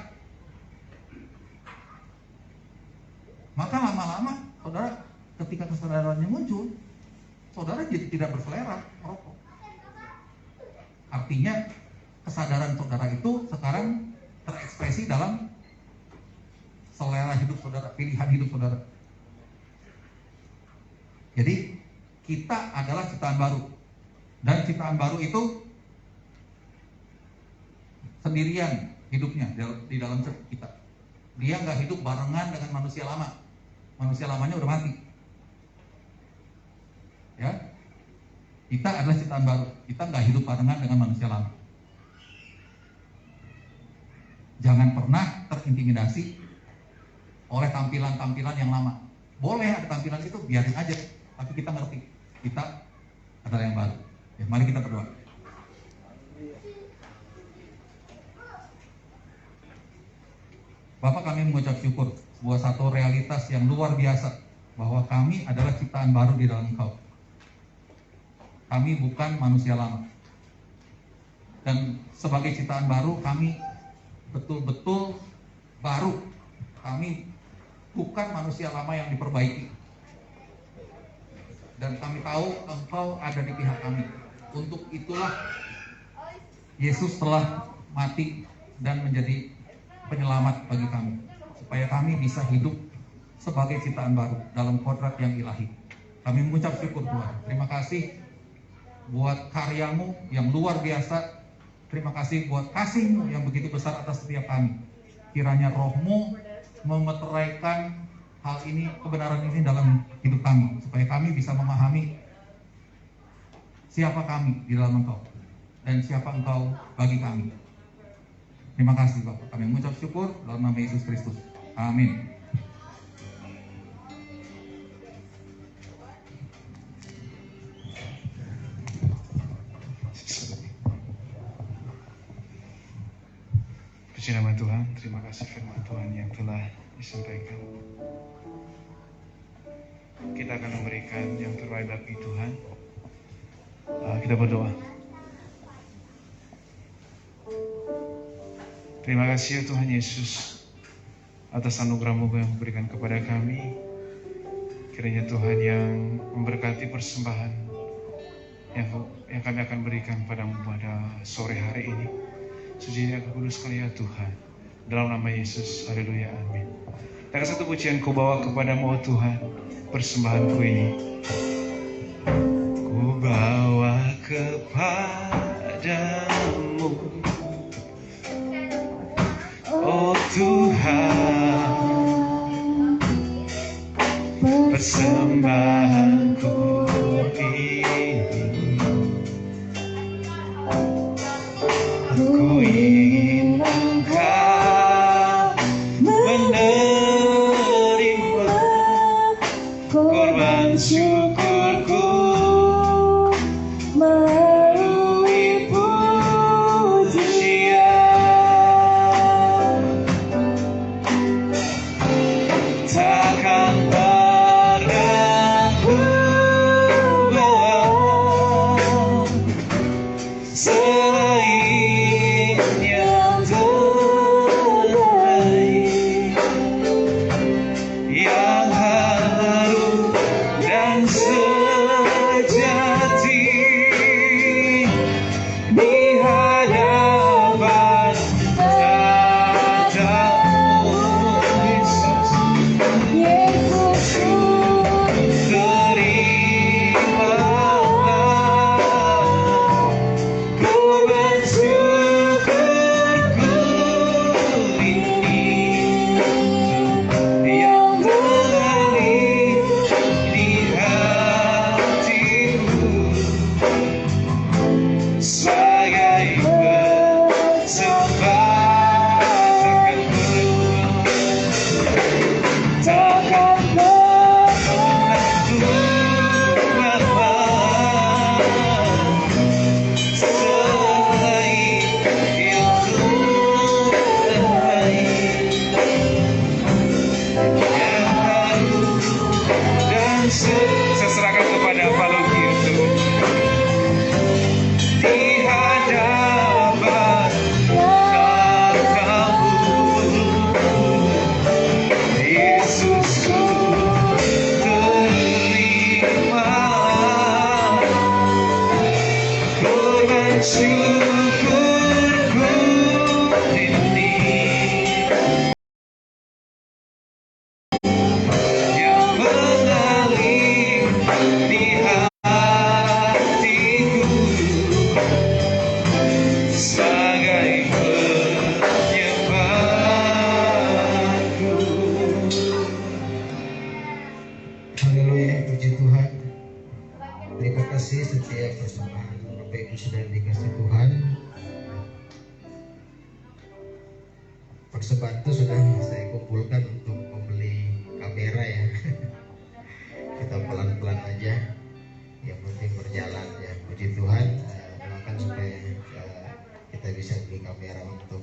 Maka lama-lama saudara ketika kesadarannya muncul, saudara jadi tidak berselera merokok. Artinya kesadaran saudara itu sekarang terekspresi dalam selera hidup saudara, pilihan hidup saudara. Jadi kita adalah ciptaan baru. Dan ciptaan baru itu sendirian hidupnya di dalam kita. Dia nggak hidup barengan dengan manusia lama. Manusia lamanya udah mati. Ya, kita adalah ciptaan baru. Kita nggak hidup barengan dengan manusia lama. Jangan pernah terintimidasi oleh tampilan-tampilan yang lama. Boleh ada tampilan itu, biarin aja. Tapi kita ngerti, kita adalah yang baru. Ya, mari kita berdoa. Bapak, kami mengucap syukur buat satu realitas yang luar biasa, bahwa kami adalah ciptaan baru di dalam Engkau. Kami bukan manusia lama. Dan sebagai ciptaan baru, kami betul-betul baru. Kami bukan manusia lama yang diperbaiki. Dan kami tahu Engkau ada di pihak kami. Untuk itulah Yesus telah mati dan menjadi penyelamat bagi kami, supaya kami bisa hidup sebagai ciptaan baru dalam kodrat yang ilahi. Kami mengucap syukur Tuhan. Terima kasih buat karyamu yang luar biasa. Terima kasih buat kasih-Mu yang begitu besar atas setiap kami. Kiranya Roh-Mu memeteraikan hal ini, kebenaran ini dalam hidup kami, supaya kami bisa memahami siapa kami di dalam Engkau dan siapa Engkau bagi kami. Terima kasih Bapak. Kami mengucap syukur dalam nama Yesus Kristus. Amin. Puji nama Tuhan, terima kasih firman Tuhan yang telah disampaikan. Kita akan memberikan yang terbaik bagi Tuhan. Kita berdoa. Terima kasih ya Tuhan Yesus atas anugerah-Mu yang memberikan kepada kami. Kiranya Tuhan yang memberkati persembahan yang kami akan berikan padamu pada sore hari ini. Suci dan kudus sekali ya Tuhan. Dalam nama Yesus, haleluya, amin. Dan satu pujian ku bawa kepadamu, oh Tuhan, persembahanku ini. Ku bawa kepadamu, oh Tuhan, persembahanku ini. Ku ingin Engkau menerima korban syukurku melalui pujian. Takkan pernah ku bawa selain yang terbaik, yang harum dan sejati di hadapan tatamu, Yesus. Terimalah korban syukurku ini yang mengalir di hatimu sebagai persembahanku. Takkan pernah ku bawa selain yang terbaik, yang harum dan saya serahkan kepada Paluki itu di hadapan tatamu, Yesusku. Terimalah korban syukurku ini yang mengalir di hatiku sebagai penyembahku. Haleluya, puji Tuhan. Terima kasih setiap persembahan Bapak Ibu sudah dikasih Tuhan. Persembahan itu sudah saya kumpulkan untuk membeli kamera ya. Kita pelan-pelan aja, yang penting berjalan ya. Puji Tuhan, doakan supaya kita bisa beli kamera untuk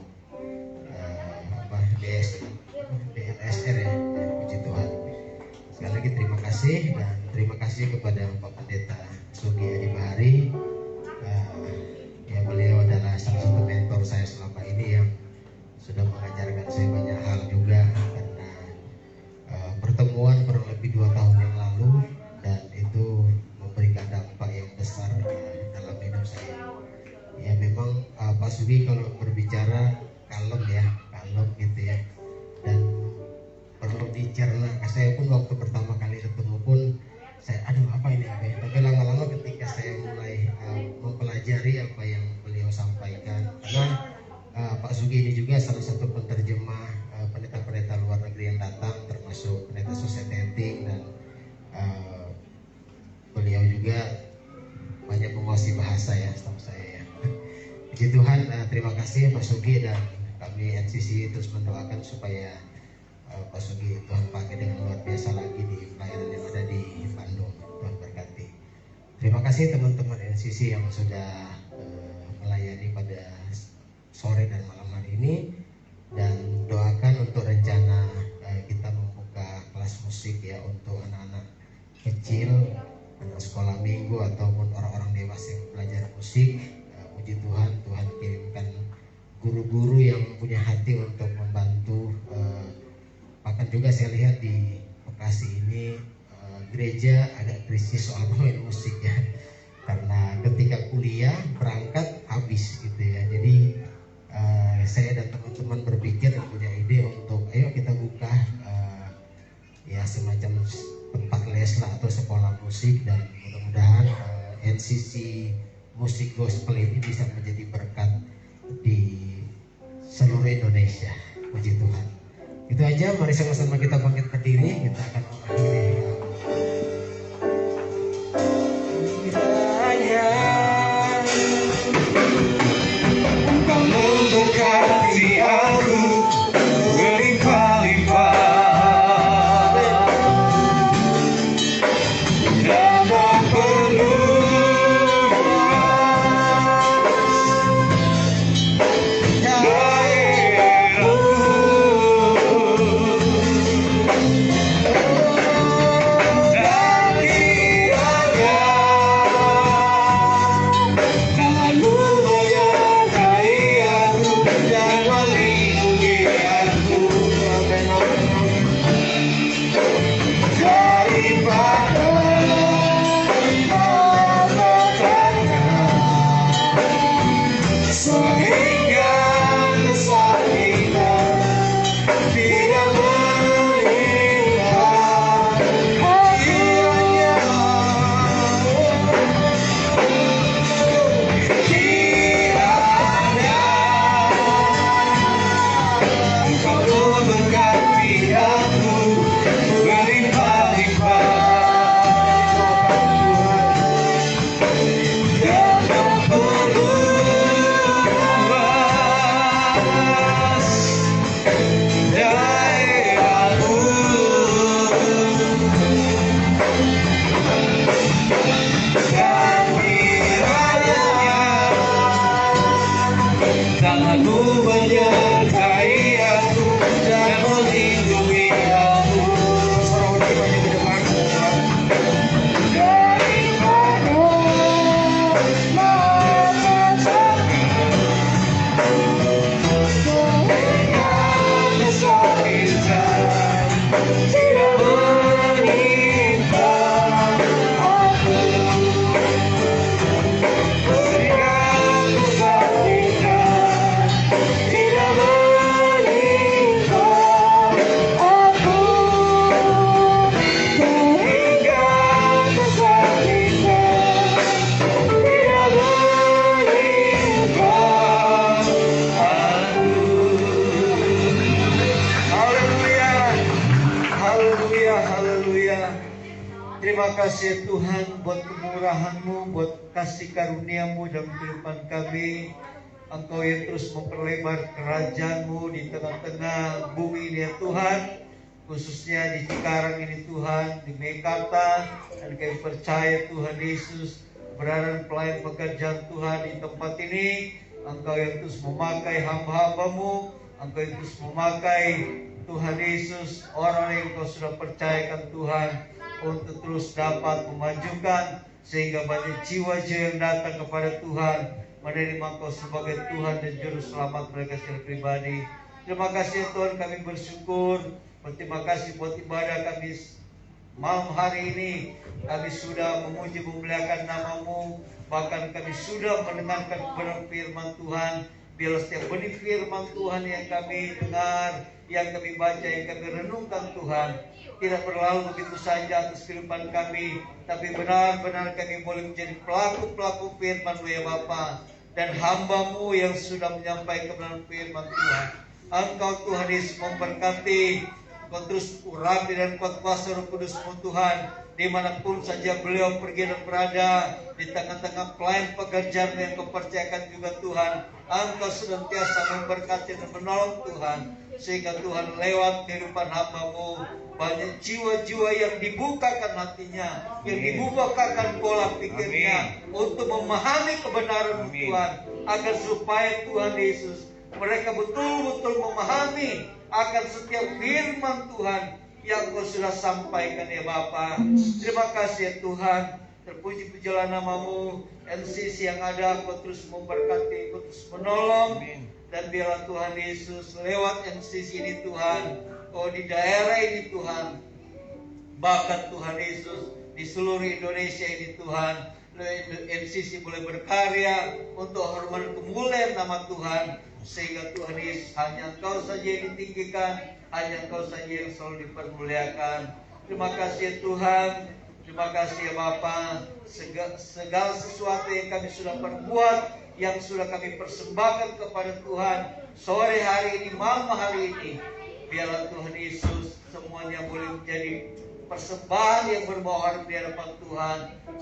DSLR ya. Puji Tuhan. Sekali lagi terima kasih, dan terima kasih kepada Pak Pendeta Sugi Adi Bahari. Ya, beliau adalah salah satu mentor saya selama ini yang sudah mengajarkan saya banyak hal juga, karena pertemuan kurang lebih 2 tahun yang lalu, dan itu juga banyak menguasai bahasa ya, setahu saya ya. Puji Tuhan, terima kasih Pak Sugi, dan kami NCC terus mendoakan supaya Pak Sugi Tuhan pakai dengan luar biasa lagi di pelayanan yang ada di Bandung. Tuhan berkati. Terima kasih teman-teman NCC yang sudah melayani pada sore dan malam hari ini, dan doakan untuk rencana kita membuka kelas musik ya untuk anak-anak kecil, anak sekolah minggu ataupun orang-orang dewasa yang belajar musik. Puji Tuhan, Tuhan kirimkan guru-guru yang punya hati untuk membantu. Bahkan juga saya lihat di Bekasi ini gereja agak krisis soal pemain musik ya, karena ketika kuliah berangkat habis gitu ya. Jadi saya dan teman-teman berpikir dan punya ide untuk ayo kita buka ya semacam tempat les lah atau sekolah musik, dan mudah-mudahan NCC musik gospel ini bisa menjadi berkat di seluruh Indonesia. Puji Tuhan. Itu aja, mari sama-sama kita bangkit berdiri, kita akan mengakhiri. Engkau memberkati aku berlimpah-limpah dan tak perlu Terima kasih Tuhan buat kemurahan-Mu, buat kasih karunia-Mu dalam kehidupan kami. Engkau yang terus memperlebar kerajaan-Mu di tengah-tengah bumi ini ya Tuhan, khususnya di Cikarang ini Tuhan, di Mekarta, dan kami percaya Tuhan Yesus keberadaan pelayan pekerjaan Tuhan di tempat ini. Engkau yang terus memakai hamba-hamba-Mu, Engkau yang terus memakai Tuhan Yesus orang yang Engkau sudah percayakan Tuhan untuk terus dapat memajukan sehingga banyak jiwa-jiwa yang datang kepada Tuhan menerima Engkau sebagai Tuhan dan Juru Selamat mereka secara pribadi. Terima kasih Tuhan, kami bersyukur. Berterima kasih buat ibadah kami malam hari ini. Kami sudah memuji memuliakan nama-Mu, bahkan kami sudah mendengarkan kebenaran firman Tuhan. Biarlah setiap benih firman Tuhan yang kami dengar, yang kami baca, yang kami renungkan Tuhan, tidak berlalu begitu saja atas kehidupan kami, tapi benar-benar kami boleh menjadi pelaku-pelaku firman-Mu ya Bapa, dan hamba-Mu yang sudah menyampaikan kebenaran firman Tuhan. Engkau Tuhan Yesus memberkati, Engkau terus urapi dan kuat kuasa Roh Kudus-Mu Tuhan dimanapun saja beliau pergi dan berada, di tengah-tengah pelayan pekerjaan yang kepercayakan juga Tuhan, Engkau senantiasa memberkati dan menolong Tuhan, sehingga Tuhan lewat kehidupan hamba-Mu banyak jiwa-jiwa yang dibukakan hatinya, yang dibukakan pola pikirnya untuk memahami kebenaran Tuhan, agar supaya Tuhan Yesus mereka betul-betul memahami akan setiap firman Tuhan yang Kau sudah sampaikan ya Bapa. Terima kasih ya Tuhan. Terpuji pujilah nama-Mu. NCC yang ada Kau terus memberkati, Kau terus menolong. Dan biarlah Tuhan Yesus lewat NCC ini Tuhan, di daerah ini Tuhan, bahkan Tuhan Yesus di seluruh Indonesia ini Tuhan, NCC boleh berkarya untuk hormat kemuliaan nama Tuhan, sehingga Tuhan Yesus hanya Engkau saja yang ditinggikan, hanya Engkau saja yang selalu dipermuliakan. Terima kasih ya Tuhan, terima kasih ya Bapa. Segala sesuatu yang kami sudah perbuat, yang sudah kami persembahkan kepada Tuhan sore hari ini, malam hari ini, biarlah Tuhan Yesus semuanya boleh menjadi persembahan yang bermohon di hadapan Tuhan,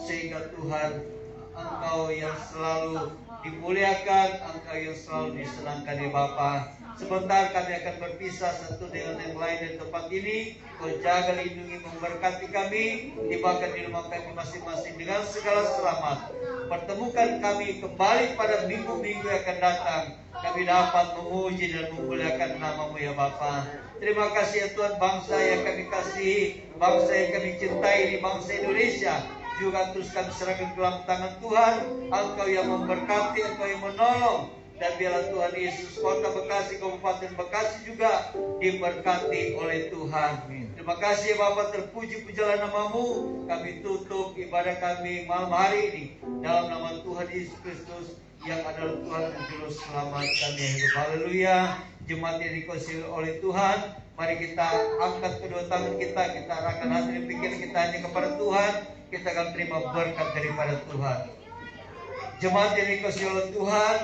sehingga Tuhan Engkau yang selalu dimuliakan, Engkau yang selalu disenangkan ya Bapa. Sebentar kami akan berpisah satu dengan yang lain di tempat ini. Kau jaga, lindungi, memberkati kami, tibakan di rumah kami masing-masing dengan segala selamat. Pertemukan kami kembali pada minggu-minggu yang akan datang. Kami dapat memuji dan memuliakan nama-Mu ya Bapa. Terima kasih ya Tuhan, bangsa yang kami kasihi, bangsa yang kami cintai di bangsa Indonesia, juga terus kami serahkan ke dalam tangan Tuhan. Engkau yang memberkati, Engkau yang menolong. Dan biarlah Tuhan Yesus kota Bekasi, Kabupaten Bekasi juga diberkati oleh Tuhan. Terima kasih Bapa, terpuji pujilah nama-Mu. Kami tutup ibadah kami malam hari ini dalam nama Tuhan Yesus Kristus yang adalah Tuhan dan Juru Selamat kami hidup. Haleluya. Jemaat yang dikasihi oleh Tuhan, mari kita angkat kedua tangan kita arahkan hati dan pikiran kita hanya kepada Tuhan. Kita akan terima berkat daripada Tuhan. Jemaat yang dikasihi oleh Tuhan,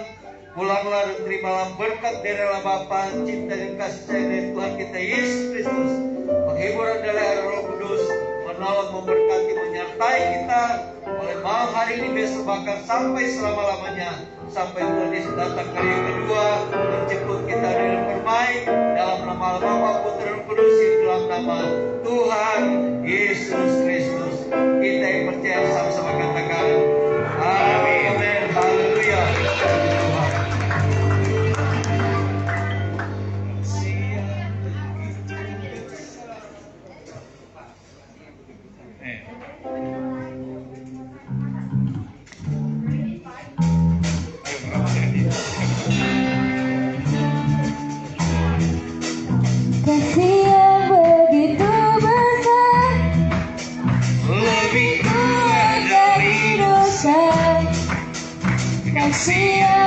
pulanglah dan terimalah berkat dari Allah Bapa, cinta dan kasih sayang dari Tuhan kita Yesus Kristus, penghiburan dari Roh Kudus, menolong, memberkati, menyertai kita oleh malam hari ini, besok bahkan sampai selama-lamanya, sampai Tuhan Yesus datang kali yang kedua menjemput kita dari permai dalam nama Bapa, Putra dan Kudus, dalam nama Tuhan Yesus Kristus. Kita yang percaya sama-sama katakan amin. Haleluya. Kasih yang begitu besar, lebih kuat dari dosa. Kasih yang